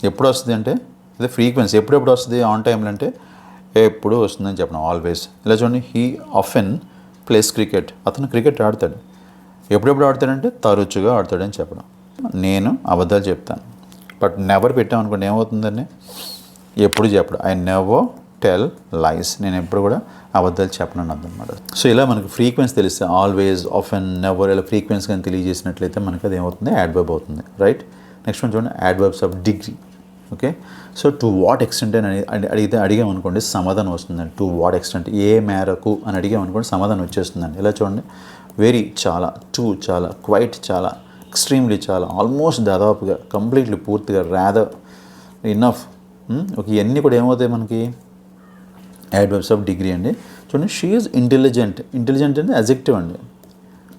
ఎప్పుడు వస్తుంది అంటే ఇది ఫ్రీక్వెన్సీ. ఎప్పుడెప్పుడు వస్తుంది ఆన్ టైంలో అంటే ఎప్పుడు వస్తుందని చెప్పడం, ఆల్వేస్. ఇలా చూడండి హీ ఆఫెన్ ప్లేస్ క్రికెట్. అతను క్రికెట్ ఆడతాడు. ఎప్పుడెప్పుడు ఆడతాడంటే తరచుగా ఆడతాడని చెప్పడం. నేను అబద్ధాలు చెప్తాను. బట్ నెవర్ పెట్టామనుకోండి ఏమవుతుందండి? ఎప్పుడు చెప్పడం. ఐ నెవర్ టెల్ లైస్, నేను ఎప్పుడు కూడా అబద్ధాలు చెప్పనని అర్థం అనమాట. సో ఇలా మనకి ఫ్రీక్వెన్సీ తెలిస్తే ఆల్వేస్, ఆఫెన్, నెవర్ ఇలా ఫ్రీక్వెన్సీ కానీ తెలియజేసినట్లయితే మనకి అది ఏమవుతుంది? యాడ్వర్బ్ అవుతుంది. రైట్. నెక్స్ట్ వన్ చూడండి adverbs of degree. Okay, so to what extent అని అడిగామనుకోండి సమాధానం వస్తుందండి. టు వాట్ ఎక్స్టెంట్, ఏ మేరకు అని అడిగామనుకోండి సమాధానం వచ్చేస్తుందండి. ఇలా చూడండి వెరీ, చాలా, టు, చాలా, క్వైట్, చాలా, ఎక్స్ట్రీమ్లీ, చాలా, ఆల్మోస్ట్, దాదాపుగా, కంప్లీట్లీ, పూర్తిగా, రాదర్, ఇనఫ్. ఓకే, ఇవన్నీ కూడా ఏమవుతాయి మనకి? యాడ్వర్బ్స్ ఆఫ్ డిగ్రీ అండి. చూడండి షీ ఈజ్ ఇంటెలిజెంట్. ఇంటెలిజెంట్ అంటే అజెక్టివ్ అండి.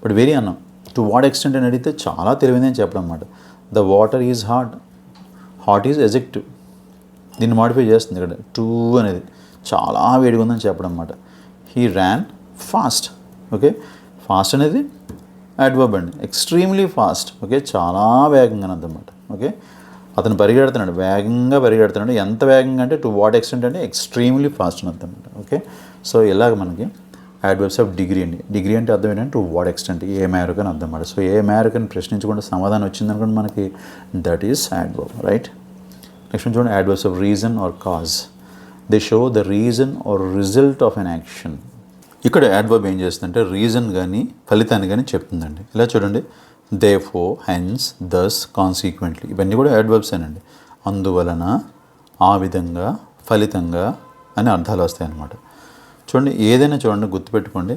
బట్ వెరీ అన్నాం. టు వాట్ ఎక్స్టెంట్ అని అడిగితే చాలా తెలివిందని చెప్పడం అన్నమాట. The water is hot. Hot is adjective. దీన్ని మాడిఫై చేస్తుంది ఇక్కడ. టు అనేది చాలా వేడిగా ఉందని చెప్పడం అన్నమాట. He Ryan fast. Okay, fast అనేది యాడ్వర్బ్ అండి. Extremely fast. ఓకే, చాలా వేగంగా అన్నమాట. ఓకే, అతను పరిగెడుతున్నాడు, వేగంగా పరిగెడుతున్నాడు. ఎంత వేగంగా అంటే టు వాట్ ఎక్స్టెంట్ అంటే ఎక్స్ట్రీమ్లీ ఫాస్ట్ అని అర్థం అనమాట. ఓకే, సో ఇలాగ మనకి యాడ్వర్బ్స్ ఆఫ్ డిగ్రీ అండి. డిగ్రీ అంటే అర్థం ఏంటంటే టు వాట్ ఎక్స్టెంట్, ఏ మేరకు అని అర్థం అన్నమాట. సో ఏ మేరకు అని ప్రశ్నించకుండా సమాధానం వచ్చిందనుకోండి మనకి that is adverb. Right. Next చూడండి adverbs of reason or cause. They show the reason or result of an action. ఇక్కడ యాడ్వర్బ్ ఏం చేస్తుందంటే రీజన్ కానీ ఫలితాన్ని కానీ చెప్తుందండి. ఇలా చూడండి దేర్ఫోర్, హెన్స్, దస్, కాన్సిక్వెంట్లీ, ఇవన్నీ కూడా యాడ్వర్బ్స్ అండి. అందువలన, ఆ విధంగా, ఫలితంగా అని అర్థాలు వస్తాయి అన్నమాట. చూడండి ఏదైనా చూడండి గుర్తుపెట్టుకోండి,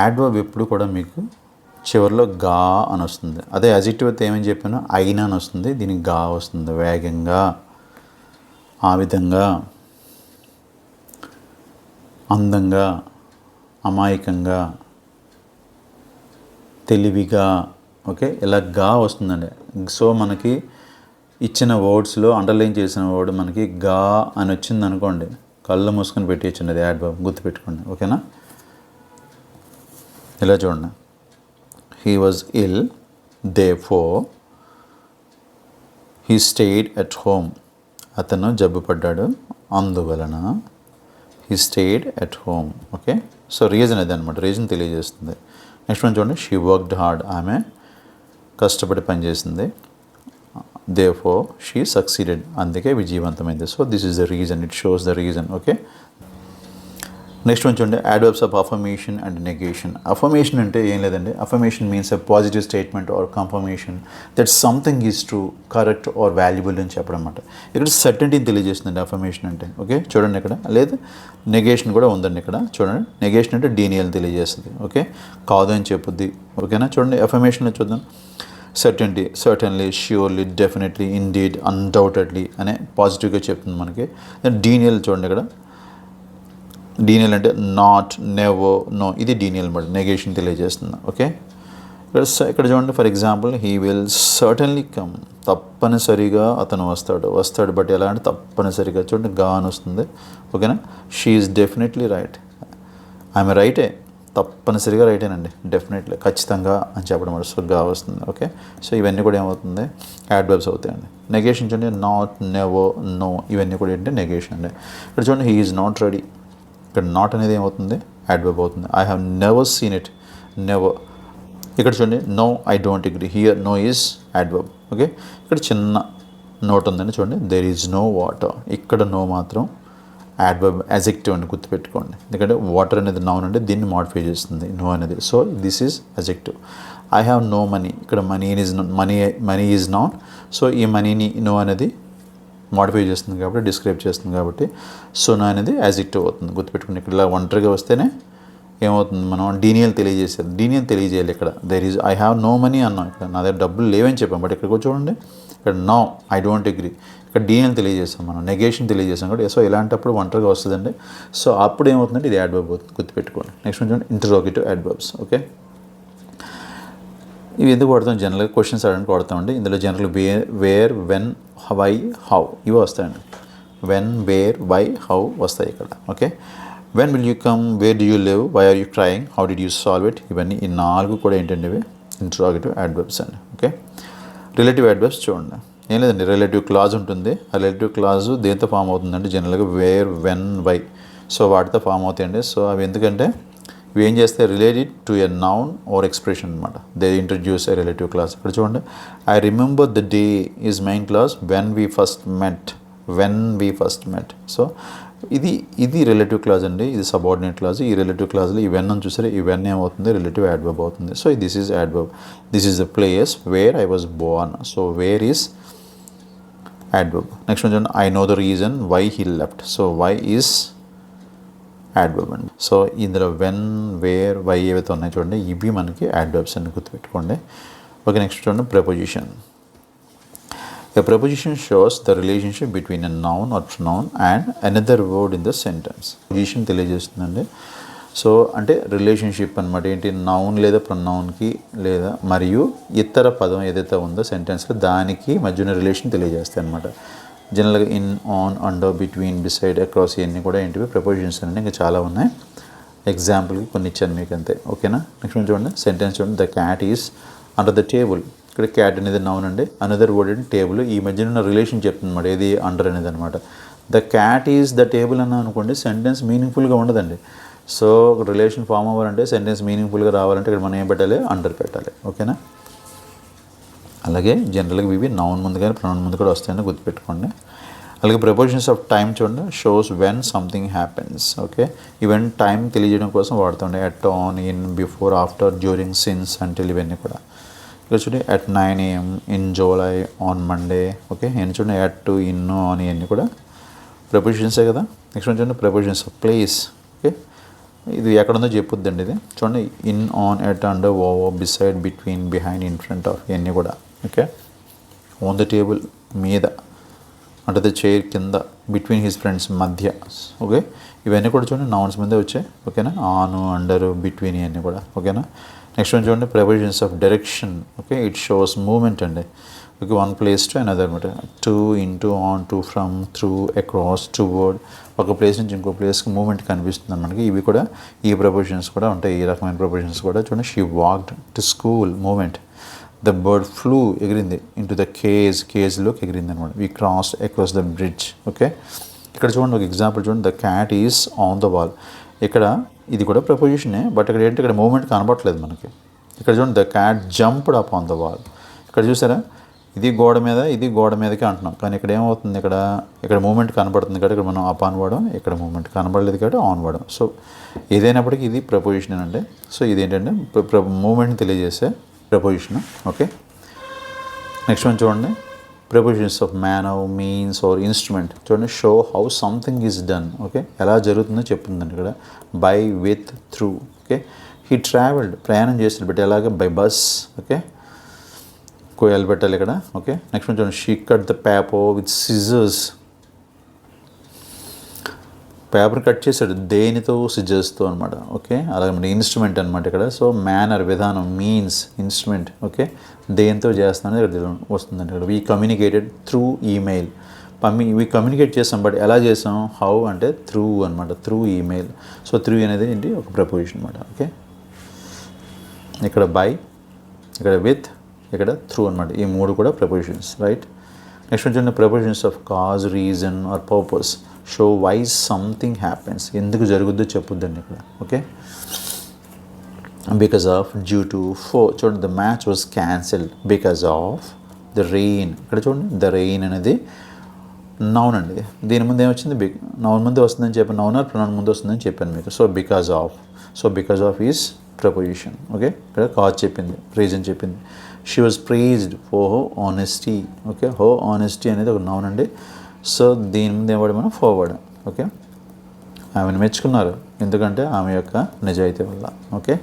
యాడ్వర్బ్ ఎప్పుడు కూడా మీకు చివరిలో గా అని వస్తుంది. అదే అడ్జెక్టివ్ అయితే ఏమని చెప్పానో అయినా అని వస్తుంది, దీనికి గా వస్తుంది. వేగంగా, ఆ విధంగా, అందంగా, అమాయకంగా, తెలివిగా. ఓకే, ఇలా గా వస్తుందండి. సో మనకి ఇచ్చిన వర్డ్స్లో అండర్లైన్ చేసిన వర్డ్ మనకి గా అని వచ్చింది అనుకోండి, కళ్ళు మూసుకొని పెట్టించినది యాడ్ వర్బ్, గుర్తుపెట్టుకోండి. ఓకేనా? ఇలా చూడండి. He was ill, therefore he stayed at home. అతను జబ్బు పడ్డాడు, అందువలన he stayed at home. Okay, so reason అది అనమాట, రీజన్ తెలియజేస్తుంది. నెక్స్ట్ వన్ చూడండి, షీ వర్క్డ్ హార్డ్, ఆమె కష్టపడి పనిచేసింది. therefore she succeeded, అందుకే విజయవంతమైంది. So this is the reason, it shows the reason. Okay, next one చూడండి, adverbs of affirmation and negation. Affirmation అంటే ఏం లేదండి, affirmation means a positive statement or confirmation that something is true, correct or valuable అని చెప్పడం అనమాట. ఇక్కడ సర్టెనిటీని తెలియజేస్తుందండి అఫర్మేషన్ అంటే. ఓకే, చూడండి ఇక్కడ, లేదు నెగేషన్ కూడా ఉందండి ఇక్కడ. చూడండి, నెగేషన్ అంటే డీనియల్ తెలియజేస్తుంది. ఓకే, కాదు అని చెప్పుద్ది. ఓకేనా? చూడండి అఫర్మేషన్లో చూద్దాం. Certainty, certainly, surely, definitely, indeed, undoubtedly అనే పాజిటివ్గా చెప్తుంది మనకి. డీనియల్ చూడండి ఇక్కడ, డీనియల్ అంటే నాట్, నెవర్, నో, ఇది డీనియల్ మాట, నెగేషన్ తెలియజేస్తుంది. ఓకే, ఇక్కడ చూడండి, for example he will certainly come, తప్పనిసరిగా అతను వస్తాడు బట్ ఎలా అంటే తప్పనిసరిగా. చూడండి గా అని వస్తుంది. ఓకేనా? షీ ఈజ్ డెఫినెట్లీ రైట్, ఆమె రైటే, తప్పనిసరిగా రైటేనండి, డెఫినెట్లీ, ఖచ్చితంగా అని చెప్పడం వల్ల సో గా వస్తుంది. ఓకే, సో ఇవన్నీ కూడా ఏమవుతుంది, యాడ్వర్బ్స్ అవుతాయండి. నెగేషన్ చూడండి, నాట్, నెవర్, నో, ఇవన్నీ కూడా ఏంటంటే నెగేషన్ అండి. ఇక్కడ చూడండి, హీ ఈజ్ నాట్ రెడీ, ఇక్కడ నాట్ అనేది ఏమవుతుంది, యాడ్వర్బ్ అవుతుంది. I have never seen it, never. ఇక్కడ చూడండి, no I don't agree, here no is adverb. Okay, ఇక్కడ చిన్న నోట్ ఉందండి, చూడండి, దెర్ ఈజ్ నో వాటర్, ఇక్కడ నో మాత్రం యాడ్వర్బ్, అజెక్టివ్ అని గుర్తుపెట్టుకోండి. ఎందుకంటే వాటర్ అనేది నౌన్ అంటే దీన్ని మాడిఫై చేస్తుంది నో అనేది. So this is adjective. I have no money, ఇక్కడ మనీ ఈజ్ నౌన్. సో ఈ మనీని నో అనేది మాడిఫై చేస్తుంది కాబట్టి, డిస్క్రైబ్ చేస్తుంది కాబట్టి, సో నో అనేది యాజిక్టివ్ అవుతుంది. గుర్తుపెట్టుకుని ఇక్కడ ఇలా ఒంటరిగా వస్తేనే ఏమవుతుంది, మనం డీనియల్ తెలియజేసేది, డీనియల్ తెలియజేయాలి. ఇక్కడ there is, I have no money అన్నాం, ఇక్కడ నా దగ్గర డబ్బులు లేవని చెప్పాం. బట్ ఇక్కడికి చూడండి, ఇక్కడ నో ఐ డోంట్ అగ్రీ, ఇక్కడ డీనియల్ తెలియజేస్తాం, మనం నెగేషన్ తెలియజేస్తాం కాబట్టి. సో ఇలాంటప్పుడు ఒంటరిగా వస్తుందండి. సో అప్పుడు ఏమవుతుందంటే ఇది యాడ్వర్బ్ అవుతుంది, గుర్తుపెట్టుకోండి. నెక్స్ట్ చూడండి, ఇంటరోగేటివ్ యాడ్వర్బ్స్. ఓకే, ఇవి ఎందుకు వాడతాం, జనరల్గా క్వశ్చన్స్ అడగడానికి వాడతామండి. ఇందులో general where, when, why, how ఇవి వస్తాయండి. వెన్, వేర్, వై, హౌ వస్తాయి ఇక్కడ. Okay, when will you come, where do you live, why are you crying, how did you solve it, ఇవన్నీ ఈ 4 కూడా ఏంటంటే ఇవి ఇంటరోగేటివ్ యాడ్వర్బ్స్ అండి. ఓకే, రిలేటివ్ యాడ్వర్బ్స్ చూడండి, ఏం లేదండి, రిలేటివ్ క్లాజ్ ఉంటుంది. ఆ రిలేటివ్ క్లాజు దేంతో ఫామ్ అవుతుందంటే జనరల్గా వేర్, వెన్, వై, సో వాటితో ఫామ్ అవుతాయండి. సో అవి ఎందుకంటే ఇవి ఏం చేస్తే related to a noun or expression అనమాట. They introduce a relative clause. ఇక్కడ చూడండి, I remember the day is main clause, when we first met. So ఇది రిలేటివ్ క్లాజ్ అండి, ఇది సబార్డినేట్ క్లాజ్. ఈ రిలేటివ్ క్లాజ్లో ఈ వెన్ అని చూసారు, ఈ వెన్ ఏమవుతుంది, రిలేటివ్ యాడ్వర్బ్ అవుతుంది. So this is adverb. This is the place where I was born, so where is adverb. Next చూడండి, I know the reason why he left, so why is adverb అండి. సో ఇందులో వెన్, వేర్, వై ఏవైతే ఉన్నాయో చూడండి, ఇవి మనకి యాడ్వర్బ్స్ అని గుర్తుపెట్టుకోండి. ఓకే, నెక్స్ట్ చూడండి, preposition. A preposition shows the relationship between a noun or pronoun and another word in the sentence. Preposition తెలియజేస్తుందండి. సో అంటే రిలేషన్షిప్ అనమాట. ఏంటి, నౌన్ లేదా ప్రొనౌన్కి లేదా మరియు ఇతర పదం ఏదైతే ఉందో సెంటెన్స్లో దానికి మధ్యన రిలేషన్ తెలియజేస్తాయి అనమాట. జనరల్గా in, on, under, between, beside, across ఇవన్నీ కూడా ఏంటివి ప్రపోజిషన్స్ అండి. ఇంకా చాలా ఉన్నాయి, ఎగ్జాంపుల్కి కొన్ని ఇచ్చాను మీకు అంతే. ఓకేనా, నెక్స్ట్ చూడండి, సెంటెన్స్ చూడండి, the cat is under the table. ఇక్కడ క్యాట్ అనేది నౌన్ అండి, అనదర్ వర్డ్ అండి టేబుల్. ఈ మధ్యన ఉన్న రిలేషన్ చెప్తుంది అనమాట, ఏది అండర్ అనేది అనమాట. The cat is the table అన్నా అనుకోండి, సెంటెన్స్ మీనింగ్ఫుల్గా ఉండదండి. సో రిలేషన్ ఫామ్ అవ్వాలంటే, సెంటెన్స్ మీనింగ్ఫుల్గా రావాలంటే ఇక్కడ మనం ఏం పెట్టాలి, అండర్ పెట్టాలి. ఓకేనా, అలాగే జనరల్గా ఇవి నౌన్ ముందు కానీ ప్రొనౌన్ ముందు కూడా వస్తాయని గుర్తుపెట్టుకోండి. అలాగే ప్రపోజిషన్స్ ఆఫ్ టైం చూడండి, shows when something happens. Okay, even time తెలియజేయడం కోసం వాడుతుండే, at, on, in, before, after, during, since, until, ఇవన్నీ కూడా. ఇక్కడ చూడండి, at 9 AM, in July, on Monday. Okay, నేను చూడండి అట్, ఇన్, ఆన్ ఇవన్నీ కూడా ప్రపోజిషన్సే కదా. నెక్స్ట్ చూడండి, ప్రపోజిషన్స్ ఆఫ్ ప్లేస్. ఓకే, ఇది ఎక్కడుందో చెప్పుద్దండి ఇది. చూడండి, in, on, at, under, over, beside, between, behind, in front of, ఇవన్నీ కూడా. ఓకే, ఆన్ ద టేబుల్ మీద, అండర్ ద చైర్ కింద, బిట్వీన్ హిస్ ఫ్రెండ్స్ మధ్య. ఓకే, ఇవన్నీ కూడా చూడండి నౌన్స్ మీదే వచ్చాయి. ఓకేనా, ఆన్, అండర్, బిట్వీన్ ఇవన్నీ కూడా. ఓకేనా, నెక్స్ట్ వన్ చూడండి, prepositions of direction. Okay, it shows movement అండి. Okay, one place to another అనమాట. To, into, on, to, from, through, across, toward, ఒక ప్లేస్ నుంచి ఇంకో ప్లేస్కి మూమెంట్ కనిపిస్తుంది మనకి. ఇవి కూడా ఈ ప్రపోజిషన్స్ కూడా ఉంటాయి, ఈ రకమైన ప్రపోజిషన్స్ కూడా. చూడండి, she walked to school, movement. The bird flew, ఎగిరింది. ఇంటూ ద కేజ్లోకి ఎగిరింది అనమాట. We cross across the bridge. Okay, ఇక్కడ చూడండి ఒక ఎగ్జాంపుల్ చూడండి. The cat is on the wall. ఇక్కడ ఇది కూడా ప్రపోజిషనే, బట్ ఇక్కడ ఏంటి, ఇక్కడ మూమెంట్ కనబడట్లేదు మనకి. ఇక్కడ చూడండి, the cat jumped up on the wall. ఇక్కడ చూసారా, ఇది గోడ మీద, ఇది గోడ మీదకి అంటున్నాం, కానీ ఇక్కడ ఏమవుతుంది, ఇక్కడ మూమెంట్ కనబడుతుంది కాబట్టి ఇక్కడ మనం అప్ ఆన్ వాడడం, ఇక్కడ మూమెంట్ కనబడలేదు కాబట్టి ఆన్ వాడడం. సో ఏదైనప్పటికీ ఇది ప్రపోజిషన్ అంటే, సో ఇదేంటంటే మూమెంట్ తెలియజేసే ప్రపోజిషన్. ఓకే, నెక్స్ట్ వన్ చూడండి, prepositions of manner, means or instrument. చూడండి, show how something is done. Okay, ఎలా జరుగుతుందో చెప్తుందండి ఇక్కడ. By, with, through. Okay, he travelled, ప్రయాణం చేసి బట్ ఎలాగ, బై బస్. ఓకే, కోయలు పెట్టాలి ఇక్కడ. ఓకే, నెక్స్ట్ చూడండి, she cut the paper with scissors. Paper cut చేశాడు దేనితో, సిజర్స్తో అనమాట. ఓకే, అలాగే మన ఇన్స్ట్రుమెంట్ అనమాట ఇక్కడ. సో మేనర్, విధానం, మీన్స్, ఇన్స్ట్రుమెంట్. ఓకే, దేనితో చేస్తానని ఇక్కడ వస్తుందండి ఇక్కడ. We communicated through email. We communicate చేస్తాం, బట్ ఎలా చేసాం, హౌ అంటే త్రూ అనమాట, త్రూ ఈమెయిల్. సో త్రూ అనేది ఏంటి, ఒక ప్రపోజిషన్ అనమాట. ఓకే, ఇక్కడ బై, ఇక్కడ విత్, ఇక్కడ త్రూ అనమాట. ఈ మూడు కూడా ప్రపోజిషన్స్, రైట్. నెక్స్ట్ వచ్చి prepositions of cause, reason or purpose. Show why something happens, ఎందుకు జరుగుద్దో చెప్పుద్దండి ఇక్కడ. Okay, because of, due to, for. చూడండి, the match was cancelled because of the rain. ఇక్కడ చూడండి, ద రెయిన్ అనేది నౌన్ అండి. దీని ముందు ఏమొచ్చింది, నౌన్ ముందు వస్తుందని చెప్పాను, నౌన్ ఆర్ ప్రొనౌన్ ముందు వస్తుందని చెప్పాను మీకు. So because of is preposition. Okay, ఇక్కడ కాజ్ చెప్పింది, రీజన్ చెప్పింది. She was praised for her honesty. Okay, her honesty అనేది ఒక నౌన్ అండి. సో దీని ముందు ఏం వాడాము, ఫార్వర్డ్. ఓకే, ఆమెను మెచ్చుకున్నారు ఎందుకంటే ఆమె యొక్క నిజాయితీ వల్ల. ఓకే,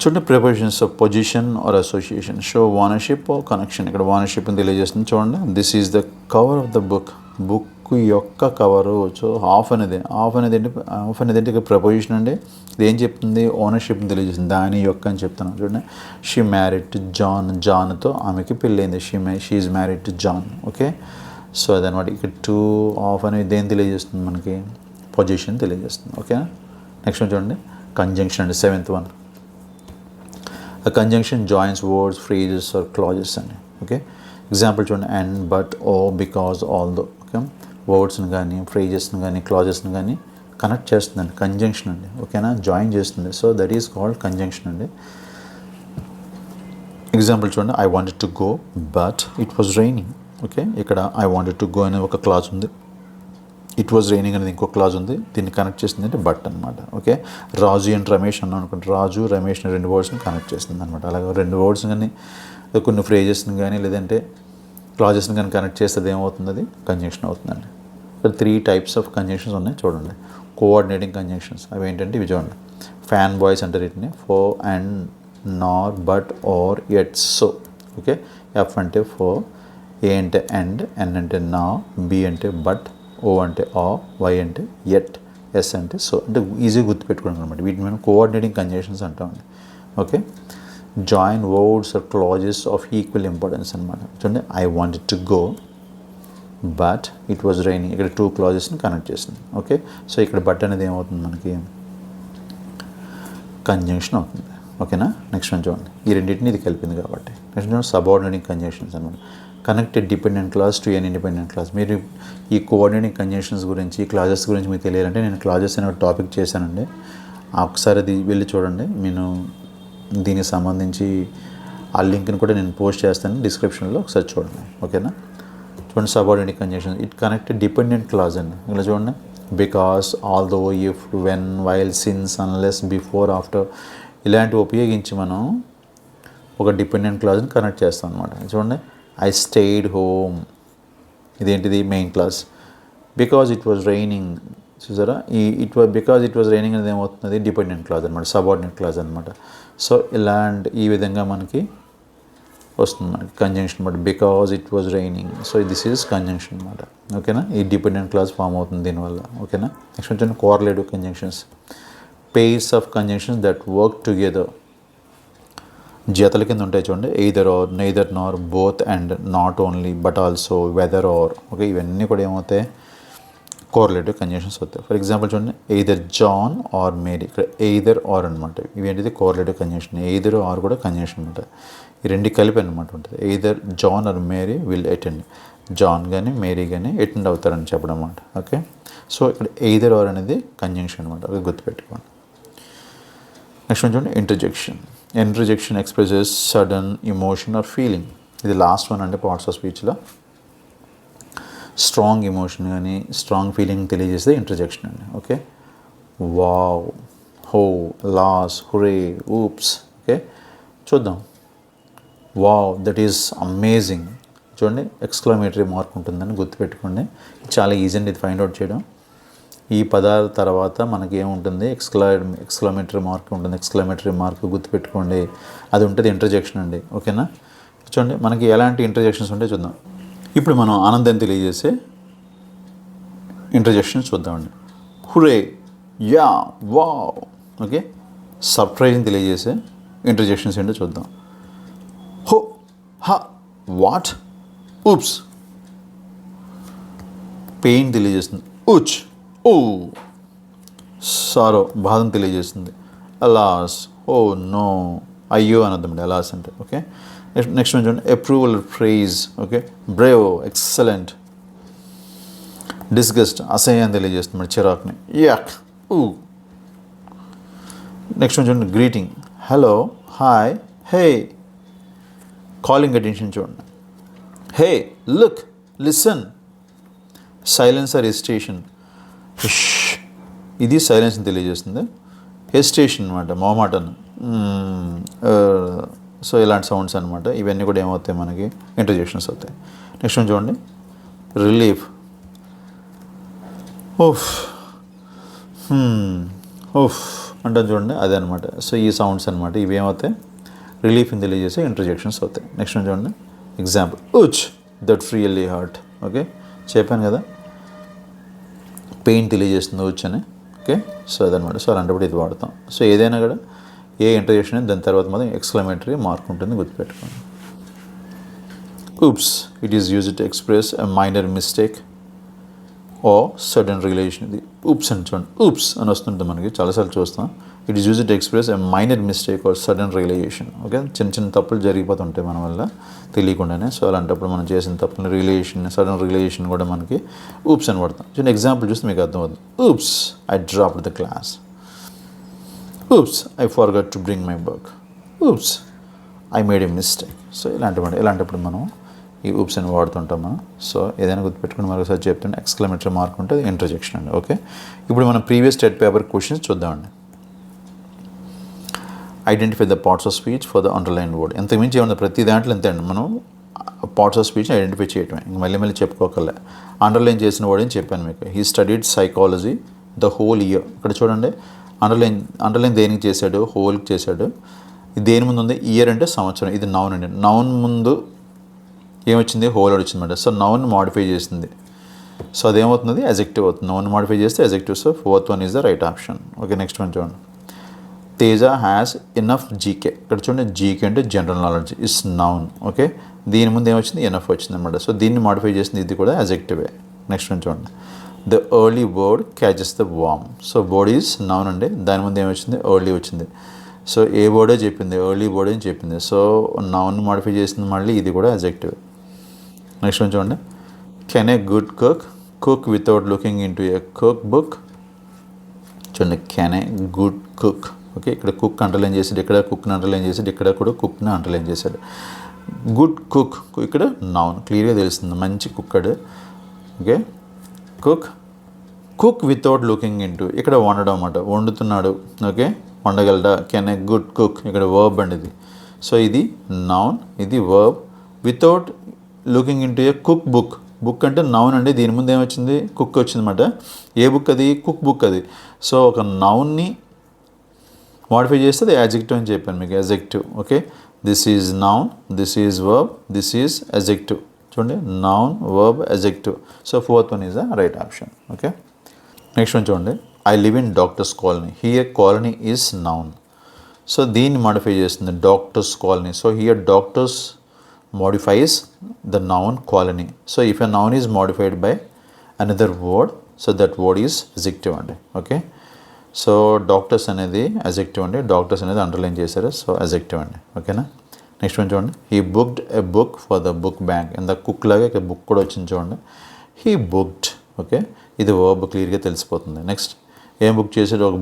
చూడండి, prepositions of position or association. Show ownership or connection. ఇక్కడ ఓనర్షిప్ని తెలియజేస్తుంది. చూడండి, this is the cover of the book. Book యొక్క కవరు. సో ఆఫ్ అనేది ఏంటి, ప్రపోజిషన్ అండి. ఇది ఏం చెప్తుంది, ఓనర్షిప్ని తెలియజేస్తుంది, దాని యొక్క అని చెప్తున్నాను. చూడండి, షీ మ్యారీడ్ టు జాన్. జాన్తో ఆమెకి పెళ్ళైంది. She is married to John. Okay, so అదనమాట. ఇక్కడ టు, ఆఫ్ అనేది దేని తెలియజేస్తుంది మనకి, పొజిషన్ తెలియజేస్తుంది. ఓకే, నెక్స్ట్ చూడండి, కంజంక్షన్ అండి, seventh one. A conjunction joins words, phrases or clauses అని. ఓకే, ఎగ్జాంపుల్ చూడండి, and, but, or, because, although. Okay, వర్డ్స్ని కానీ, ఫ్రేజెస్ని కానీ, క్లాజెస్ని కానీ కనెక్ట్ చేస్తుందండి, కంజంక్షన్ అండి. ఓకేనా, జాయిన్ చేస్తుంది. So that is called conjunction అండి. ఎగ్జాంపుల్ చూడండి, I wanted to go but it was raining. Okay, ఇక్కడ ఐ వాంటెడ్ టు గో అనే ఒక క్లాజ్ ఉంది, ఇట్ వాజ్ రైనింగ్ అనేది ఇంకో క్లాజ్ ఉంది. దీన్ని కనెక్ట్ చేస్తుంది అంటే బట్ అనమాట. ఓకే, రాజు అండ్ రమేష్ అన్నాను అనుకుంటే, రాజు, రమేష్ రెండు వర్డ్స్ని కనెక్ట్ చేస్తుంది అనమాట. అలాగే రెండు వర్డ్స్ కానీ, కొన్ని ఫ్రేజెస్ని కానీ, లేదంటే క్లాజెస్ని కానీ కనెక్ట్ చేస్తే ఏమవుతుంది, అది కంజంక్షన్ అవుతుందండి. ఇక్కడ 3 టైప్స్ ఆఫ్ కంజంక్షన్స్ ఉన్నాయి చూడండి. కోఆర్డినేటింగ్ కంజంక్షన్స్ అవి ఏంటంటే ఇవి చూడండి. ఫ్యాన్ బాయ్స్ అంటారు వీటిని. For, and, nor, but, or, yet, so. Okay, F అంటే ఫర్, ఏ అంటే అండ్, ఎన్ అంటే నా, బి అంటే బట్, ఓ అంటే ఆ, వై అంటే ఎట్, ఎస్ అంటే సో. అంటే ఈజీగా గుర్తుపెట్టుకోవడం అనమాట. వీటిని మనం కోఆర్డినేటింగ్ కంజంక్షన్స్ అంటామండి. Okay, join words or clauses of equal importance అనమాట. చూడండి, I wanted to go but it was raining. ఇక్కడ 2 క్లాజెస్ని కనెక్ట్ చేస్తుంది. ఓకే, సో ఇక్కడ బట్ అనేది ఏమవుతుంది మనకి, కంజంక్షన్ అవుతుంది. ఓకేనా, నెక్స్ట్ వన్ చూడండి, ఈ రెండింటిని ఇది కలిపింది కాబట్టి. నెక్స్ట్ చూడండి, సబార్డినేటింగ్ కంజంక్షన్స్ అనమాట. Connected dependent class to N independent class. మీరు ఈ కోఆర్డినేటింగ్ కంజంక్షన్స్ గురించి, ఈ క్లాజెస్ గురించి మీకు తెలియాలంటే నేను క్లాజెస్ అనే టాపిక్ చేశానండి. ఒకసారి అది వెళ్ళి చూడండి. నేను దీనికి సంబంధించి ఆ లింక్ని కూడా నేను పోస్ట్ చేస్తాను డిస్క్రిప్షన్లో, ఒకసారి చూడండి. ఓకేనా, చూడండి, subordinating conjunction. It connected dependent clause అండి. ఇలా చూడండి, because, although, if, when, while, since, unless, before, after ఇలాంటివి ఉపయోగించి మనం ఒక డిపెండెంట్ క్లాజ్ని కనెక్ట్ చేస్తాం అనమాట. చూడండి, ఐ స్టేడ్ హోమ్, ఇదేంటిది, main class. Because it was raining, చూసారా, బికాజ్ ఇట్ వాజ్ రైనింగ్ అనేది ఏమవుతుంది, డిపెండెంట్ క్లాజ్ అనమాట, సబార్డినేట్ క్లాజ్ అనమాట. సో ఈ విధంగా మనకి వస్తుంది మనకి కంజంక్షన్ అనమాట. Because it was raining, so this is conjunction అనమాట. ఓకేనా, ఈ డిపెండెంట్ క్లాజ్ ఫామ్ అవుతుంది దీనివల్ల. ఓకేనా, నెక్స్ట్ వచ్చి coordinative conjunctions. Pairs of conjunctions that work together. జతల కింద ఉంటాయి చూడండి. Either or, neither nor, both and, not only, but also, whether or. Okay, ఇవన్నీ కూడా ఏమవుతాయి, కోరిలేటివ్ కంజంక్షన్స్ అవుతాయి. ఫర్ ఎగ్జాంపుల్ చూడండి, ఎయిదర్ జాన్ ఆర్ మేరీ. ఇక్కడ ఎయిదర్ ఆర్ అనమాట, ఇవి ఏంటిది కోరిలేటివ్ కంజంక్షన్. ఎయిదర్ ఆర్ కూడా కంజంక్షన్ అనమాట, ఈ రెండు కలిపి అనమాట ఉంటుంది. Either John or Mary will attend, John కానీ మేరీ కానీ అటెండ్ అవుతారని చెప్పడం అనమాట. ఓకే, సో ఇక్కడ ఎయిదర్ ఆర్ అనేది కంజంక్షన్ అనమాట, అది గుర్తుపెట్టుకోండి. నెక్స్ట్ వన్ చూడండి, interjection. Interjection expresses sudden emotion are feeling. ఇది లాస్ట్ వన్ అంటే పార్ట్స్ ఆఫ్ స్పీచ్లో స్ట్రాంగ్ ఎమోషన్ కానీ స్ట్రాంగ్ ఫీలింగ్ తెలియజేస్తే ఇంటర్జెక్షన్ అండి. ఓకే, వావ్, హో, లాస్, హురే, ఊప్స్. ఓకే, చూద్దాం. Wow, that is amazing. చూడండి, ఎక్స్క్లమేటరీ మార్క్ ఉంటుందని గుర్తుపెట్టుకోండి. చాలా ఈజీ అండి ఇది ఫైండ్ అవుట్ చేయడం. ఈ పదాల తర్వాత మనకి ఏముంటుంది, ఎక్స్క్లమేటరీ మార్క్ ఉంటుంది. ఎక్స్క్లమేటరీ మార్క్ గుర్తుపెట్టుకోండి, అది ఉంటుంది ఇంటర్జెక్షన్ అండి. ఓకేనా, చూడండి మనకి ఎలాంటి ఇంటర్జెక్షన్స్ ఉంటాయి చూద్దాం. ఇప్పుడు మనం ఆనందం తెలియజేసే ఇంటర్జెక్షన్స్ చూద్దామండి. హురే, యా, వావ్. ఓకే, సర్ప్రైజింగ్ తెలియజేసే ఇంటర్జెక్షన్స్ ఏంటో చూద్దాం. హో, హా, వాట్, ఊప్స్. పెయిన్ తెలియజేస్తుంది, ఉచ్, ఓ. సారో, బాధం తెలియజేస్తుంది, అలాస్, ఓ నో, అయ్యో అనద్దండి అలాస్ అంటే. ఓకే, నెక్స్ట్ వన్ చూడండి, approval, praise. Okay, brave, excellent. Disgust, అసహ్యం తెలియజేస్తుంది, చిరాకుని, యాక్, ఊ. నెక్స్ట్ వన్ చూడండి, greeting, hello, hi, hey. Calling attention చూడండి, hey, look, listen. Silence or hesitation, ఇది సైలెన్స్ని తెలియజేస్తుంది. హెసిటేషన్ అనమాట, మొహమాటను. సో ఇలాంటి సౌండ్స్ అనమాట. ఇవన్నీ కూడా ఏమవుతాయి, మనకి ఇంటర్జెక్షన్స్ అవుతాయి. నెక్స్ట్ వన్ చూడండి, రిలీఫ్, ఓఫ్, ఓఫ్ అంటే చూడండి, అదే అనమాట. సో ఈ సౌండ్స్ అనమాట, ఇవి ఏమవుతాయి, రిలీఫ్ని తెలియజేసే ఇంటర్జెక్షన్స్ అవుతాయి. నెక్స్ట్ వన్ చూడండి, example, ouch, that really hurt. Okay, చెప్పాను కదా, పెయిన్ తెలియజేస్తుంది ఉచ్ అని. ఓకే, సో అదనమాట. సో అలాంటప్పుడు ఇది వాడతాం. సో ఏదైనా కూడా ఏ ఇంటర్జెక్షన్ దాని తర్వాత మాత్రం ఎక్స్క్లమేటరీ మార్క్ ఉంటుంది, గుర్తుపెట్టుకోండి. Oops, it is used to express a minor mistake or sudden relation. ఇది ఊప్స్ అని చూడండి, ఊప్స్ అని వస్తుంటుంది మనకి, చాలాసార్లు చూస్తాం. It is used to express a minor mistake or sudden realization. Okay, చిన్న చిన్న తప్పులు జరిగిపోతుంటాయి మన వల్ల తెలియకుండానే. సో అలాంటప్పుడు మనం చేసిన తప్పులు రియలైజేషన్, సడన్ రియలైజేషన్ కూడా మనకి ఊప్స్ అని పడతాం. చిన్న ఎగ్జాంపుల్ చూస్తే మీకు అర్థమవుతుంది. Oops, I dropped the class. oops, I forgot to bring my book. oops, I made a mistake. So ఇలాంటప్పుడు మనం ఈ oops అని వాడుతుంటాం మనం. సో ఏదైనా గుర్తుపెట్టుకుని మరొకసారి చెప్తుంటే ఎక్స్క్లమేటరీ మార్క్ ఉంటుంది, ఇంటర్జెక్షన్ అండి. ఓకే, ఇప్పుడు మనం ప్రీవియస్ స్టేట్ పేపర్ క్వశ్చన్స్ చూద్దామండి. Identify the parts of speech for the underline word. ఎంతకుమించి ఏమన్నా ప్రతి దాంట్లో ఎంత అండి, మనం పార్ట్స్ ఆఫ్ స్పీచ్ని ఐడెంటిఫై చేయటమే, ఇంక మళ్ళీ చెప్పుకోకలే. అండర్లైన్ చేసిన వర్డ్ అని చెప్పాను మీకు. He studied psychology the whole year. ఇక్కడ చూడండి, అండర్లైన్ దేనికి చేశాడు, హోల్కి చేశాడు. దేని ముందు ఉంది, ఇయర్ అంటే సంవత్సరం. ఇది నౌన్ అండి. నౌన్ ముందు ఏమొచ్చింది, హోల్ వచ్చింది అనమాట. సో నౌన్ మాడిఫై చేసింది, సో అదేమవుతుంది, అజెక్టివ్ అవుతుంది. నౌన్ మాడిఫై చేస్తే adjective. So fourth one is the right option. Okay, next one చూడండి, తేజ హ్యాస్ ఇనఫ్ జీకే. ఇక్కడ చూడండి, జీకే అంటే general knowledge, is noun. Okay, దీని ముందు ఏమొచ్చింది, ఎనఫ్ వచ్చింది అనమాట. సో దీన్ని మాడిఫై చేసింది, ఇది కూడా అజెక్టివే. నెక్స్ట్ వన్ చూడండి, the early bird catches the worm. So bird is noun అండి, దాని ముందు ఏమొచ్చింది, ఎర్లీ వచ్చింది. సో ఏ బర్డే చెప్పింది, ఎర్లీ బర్డ్ అని చెప్పింది. సో నౌన్ మాడిఫై చేసింది, మళ్ళీ ఇది కూడా అజెక్టివ్. నెక్స్ట్ వన్ చూడండి, can a good cook without looking in to a cook book. చూడండి, can a good cook. Okay, ఇక్కడ కుక్ అండర్లైన్ చేసాడు, ఇక్కడ కుక్ని అండర్లైన్ చేసాడు, ఇక్కడ కూడా కుక్ని అండర్లైన్ చేశాడు. గుడ్ కుక్, ఇక్కడ నౌన్ క్లియర్గా తెలుస్తుంది, మంచి కుక్కడు. Okay, cook without looking in to, ఇక్కడ వండడం అన్నమాట, వండుతున్నాడు. ఓకే, వండగలడా, కెన్ ఏ గుడ్ కుక్, ఇక్కడ వర్బ్ అండి ఇది. సో ఇది నౌన్, ఇది verb. Without looking in to a cook book. Book అంటే నౌన్ అండి, దీని ముందు ఏమొచ్చింది, కుక్ వచ్చిందన్నమాట. ఏ బుక్ అది, కుక్ బుక్ అది. సో ఒక నౌన్ని మాడిఫై చేస్తే అది యాడ్జెక్టివ్ అని చెప్పాను మీకు, adjective. Okay, this is noun, this is verb, this is adjective. చూడండి, noun, verb, adjective. So fourth one is the right option. Okay, next one చూడండి, I live in doctors colony. Here colony is noun. So దీన్ని మాడిఫై చేస్తుంది, doctors colony. So here doctors modifies the noun colony. So if a noun is modified by another word, so that word is adjective అండి. ఓకే, సో డాక్టర్స్ అనేది అజెక్టివ్ అండి, డాక్టర్స్ అనేది అండర్లైన్ చేశారు, సో అజెక్టివ్ అండి. ఓకేనా. నెక్స్ట్ వన్ చూడండి, he booked a book for the book bank. ఇంత కుక్ లాగా ఇక్కడ బుక్ కూడా వచ్చింది చూడండి, హీ బుక్డ్. ఓకే, ఇది వర్బ్ క్లియర్గా తెలిసిపోతుంది. నెక్స్ట్ ఏం బుక్ చేశాడు, ఒక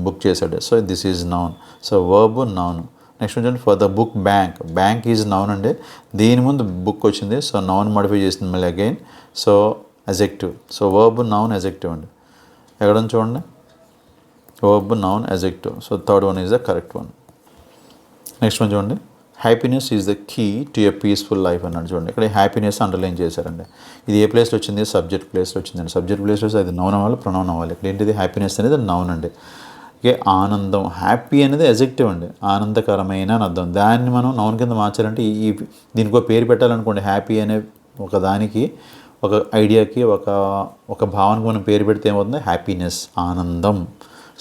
బుక్ చేశాడు, so this is noun, so verb noun. Next చూడండి, for the book bank, bank is noun అండి, దీని ముందు బుక్ వచ్చింది, సో నౌన్ మాడిఫై చేసింది మళ్ళీ again, so adjective, so verb noun adjective అండి. ఎక్కడ చూడండి, verb noun adjective, so third one is the correct one. Next one చూడండి, happiness is the key to a peaceful life అన్నాడు. చూడండి ఇక్కడ హ్యాపీనెస్ అండర్లైన్ చేశారండి. ఇది ఏ ప్లేస్లో వచ్చింది, సబ్జెక్ట్ ప్లేస్లో వచ్చిందండి. సబ్జెక్ట్ ప్లేస్లో అది నౌన్ అవ్వాలి, ప్రొనౌన్ అవ్వాలి. ఇక్కడ ఏంటిది, హ్యాపీనెస్ అనేది నౌన్ అండి. ఓకే, ఆనందం, హ్యాపీ అనేది అజెక్టివ్ అండి, ఆనందకరమైన అని అర్థం. దాన్ని మనం నౌన్ కింద మార్చాలంటే దీనికి ఒక పేరు పెట్టాలనుకోండి, హ్యాపీ అనే ఒక దానికి, ఒక ఐడియాకి, ఒక భావనకి మనం పేరు పెడితే ఏమవుతుంది, హ్యాపీనెస్, ఆనందం.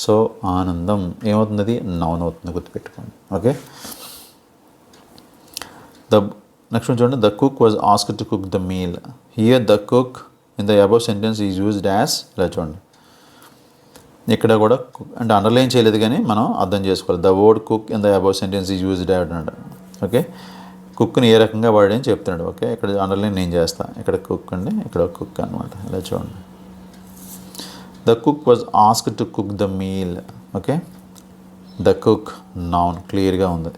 సో ఆనందం ఏమవుతుంది, అది నౌన్ అవుతుంది, గుర్తుపెట్టుకోండి. ఓకే, నెక్స్ట్ చూడండి, the cook was asked to cook the meal. Here the cook in the above sentence is used as. ఇలా చూడండి, ఇక్కడ కూడా అంటే అండర్లైన్ చేయలేదు కానీ మనం అర్థం చేసుకోవాలి. The word cook in the above sentence is used అన్నాడు. ఓకే, కుక్ని ఏ రకంగా వాడని చెప్తున్నాడు. ఓకే, ఇక్కడ అండర్లైన్ నేను చేస్తాను, ఇక్కడ కుక్ అండి, ఇక్కడ కుక్ అనమాట. ఇలా చూడండి, the cook was asked to cook the meal. Okay, the cook noun క్లియర్గా ఉంది,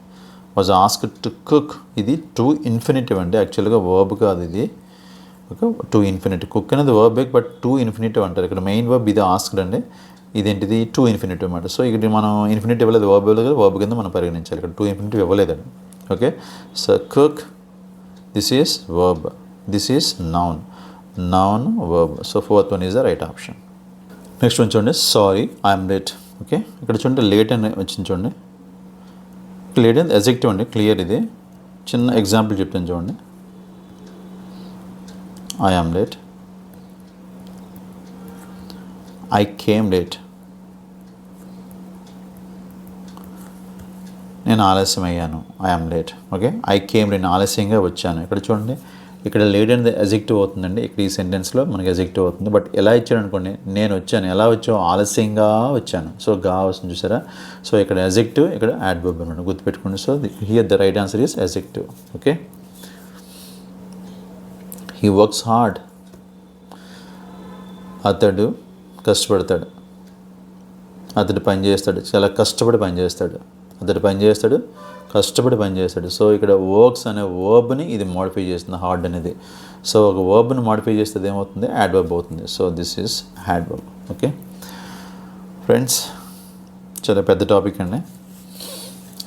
వాజ్ ఆస్క్డ్ టు కుక్, ఇది టు ఇన్ఫినిటివ్ అండి, యాక్చువల్గా వర్బ్ కాదు ఇది. ఓకే, టు ఇన్ఫినిటివ్, కుక్ అనేది వర్బ్ బట్ టు ఇన్ఫినిటివ్ అంటారు. ఇక్కడ మెయిన్ వర్బ్ ఇది ఆస్క్డ్ అండి, ఇదేంటిది టు ఇన్ఫినిటివ్ అనమాట. సో ఇక్కడ మనం ఇన్ఫినిటివ్ ఇవ్వలేదు, వర్బ్ ఇవ్వలేదు, వర్బ్ కింద మనం పరిగణించాలి. ఇక్కడ టు ఇన్ఫినిటివ్ ఇవ్వలేదండి. Okay, so cook, this is verb, this is noun, noun verb, so fourth one is the right option. Next one చూడండి, సారీ ఐఎమ్ లేట్. ఓకే, ఇక్కడ చూడండి లేట్ అని వచ్చింది చూడండి, లేట్ అనేది అజెక్టివ్ అండి, క్లియర్. ఇది చిన్న ఎగ్జాంపుల్ చెప్తాను చూడండి, I am late, I came late, నేను ఆలస్యం అయ్యాను, I am late. Okay, I came, నేను ఆలస్యంగా వచ్చాను. ఇక్కడ చూడండి, ఇక్కడ లేట్ అనేది అజెక్టివ్ అవుతుందండి, ఇక్కడ ఈ సెంటెన్స్లో మనకి అజెక్టివ్ అవుతుంది. బట్ ఎలా ఇచ్చాడు అనుకోండి, నేను వచ్చాను, ఎలా వచ్చావు, ఆలస్యంగా వచ్చాను, సో గా వస్తుంది చూసారా. సో ఇక్కడ అజెక్టివ్, ఇక్కడ యాడ్వర్బ్ అనమాట, గుర్తుపెట్టుకోండి. So here the right answer is adjective. Okay, he works hard, అతడు కష్టపడతాడు, అతడు పని చేస్తాడు, చాలా కష్టపడి పని చేస్తాడు, అతడు పని చేస్తాడు, కష్టపడి పని చేస్తాడు. సో ఇక్కడ వర్క్స్ అనే వర్బ్ని ఇది మోడిఫై చేస్తుంది, హార్డ్ అనేది. సో ఒక వర్బ్ని మోడిఫై చేస్తే ఏమవుతుంది, యాడ్వర్బ్ అవుతుంది. So this is adverb. Okay friends, చాలా పెద్ద టాపిక్ అండి,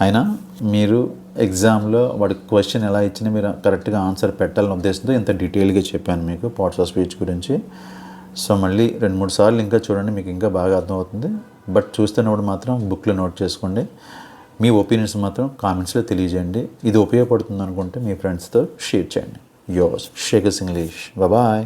అయినా మీరు ఎగ్జామ్లో వాడి క్వశ్చన్ ఎలా ఇచ్చినా మీరు కరెక్ట్గా ఆన్సర్ పెట్టాలని ఉద్దేశంతో ఇంత డీటెయిల్గా చెప్పాను మీకు పార్ట్స్ ఆఫ్ స్పీచ్ గురించి. సో మళ్ళీ 2-3 సార్లు ఇంకా చూడండి, మీకు ఇంకా బాగా అర్థమవుతుంది. బట్ చూస్తున్నప్పుడు మాత్రం బుక్లో నోట్ చేసుకోండి, మీ ఒపీనియన్స్ మాత్రం కామెంట్స్లో తెలియజేయండి. ఇది ఉపయోగపడుతుంది అనుకుంటే మీ ఫ్రెండ్స్తో షేర్ చేయండి. Yours Shekhar's English. బాయ్.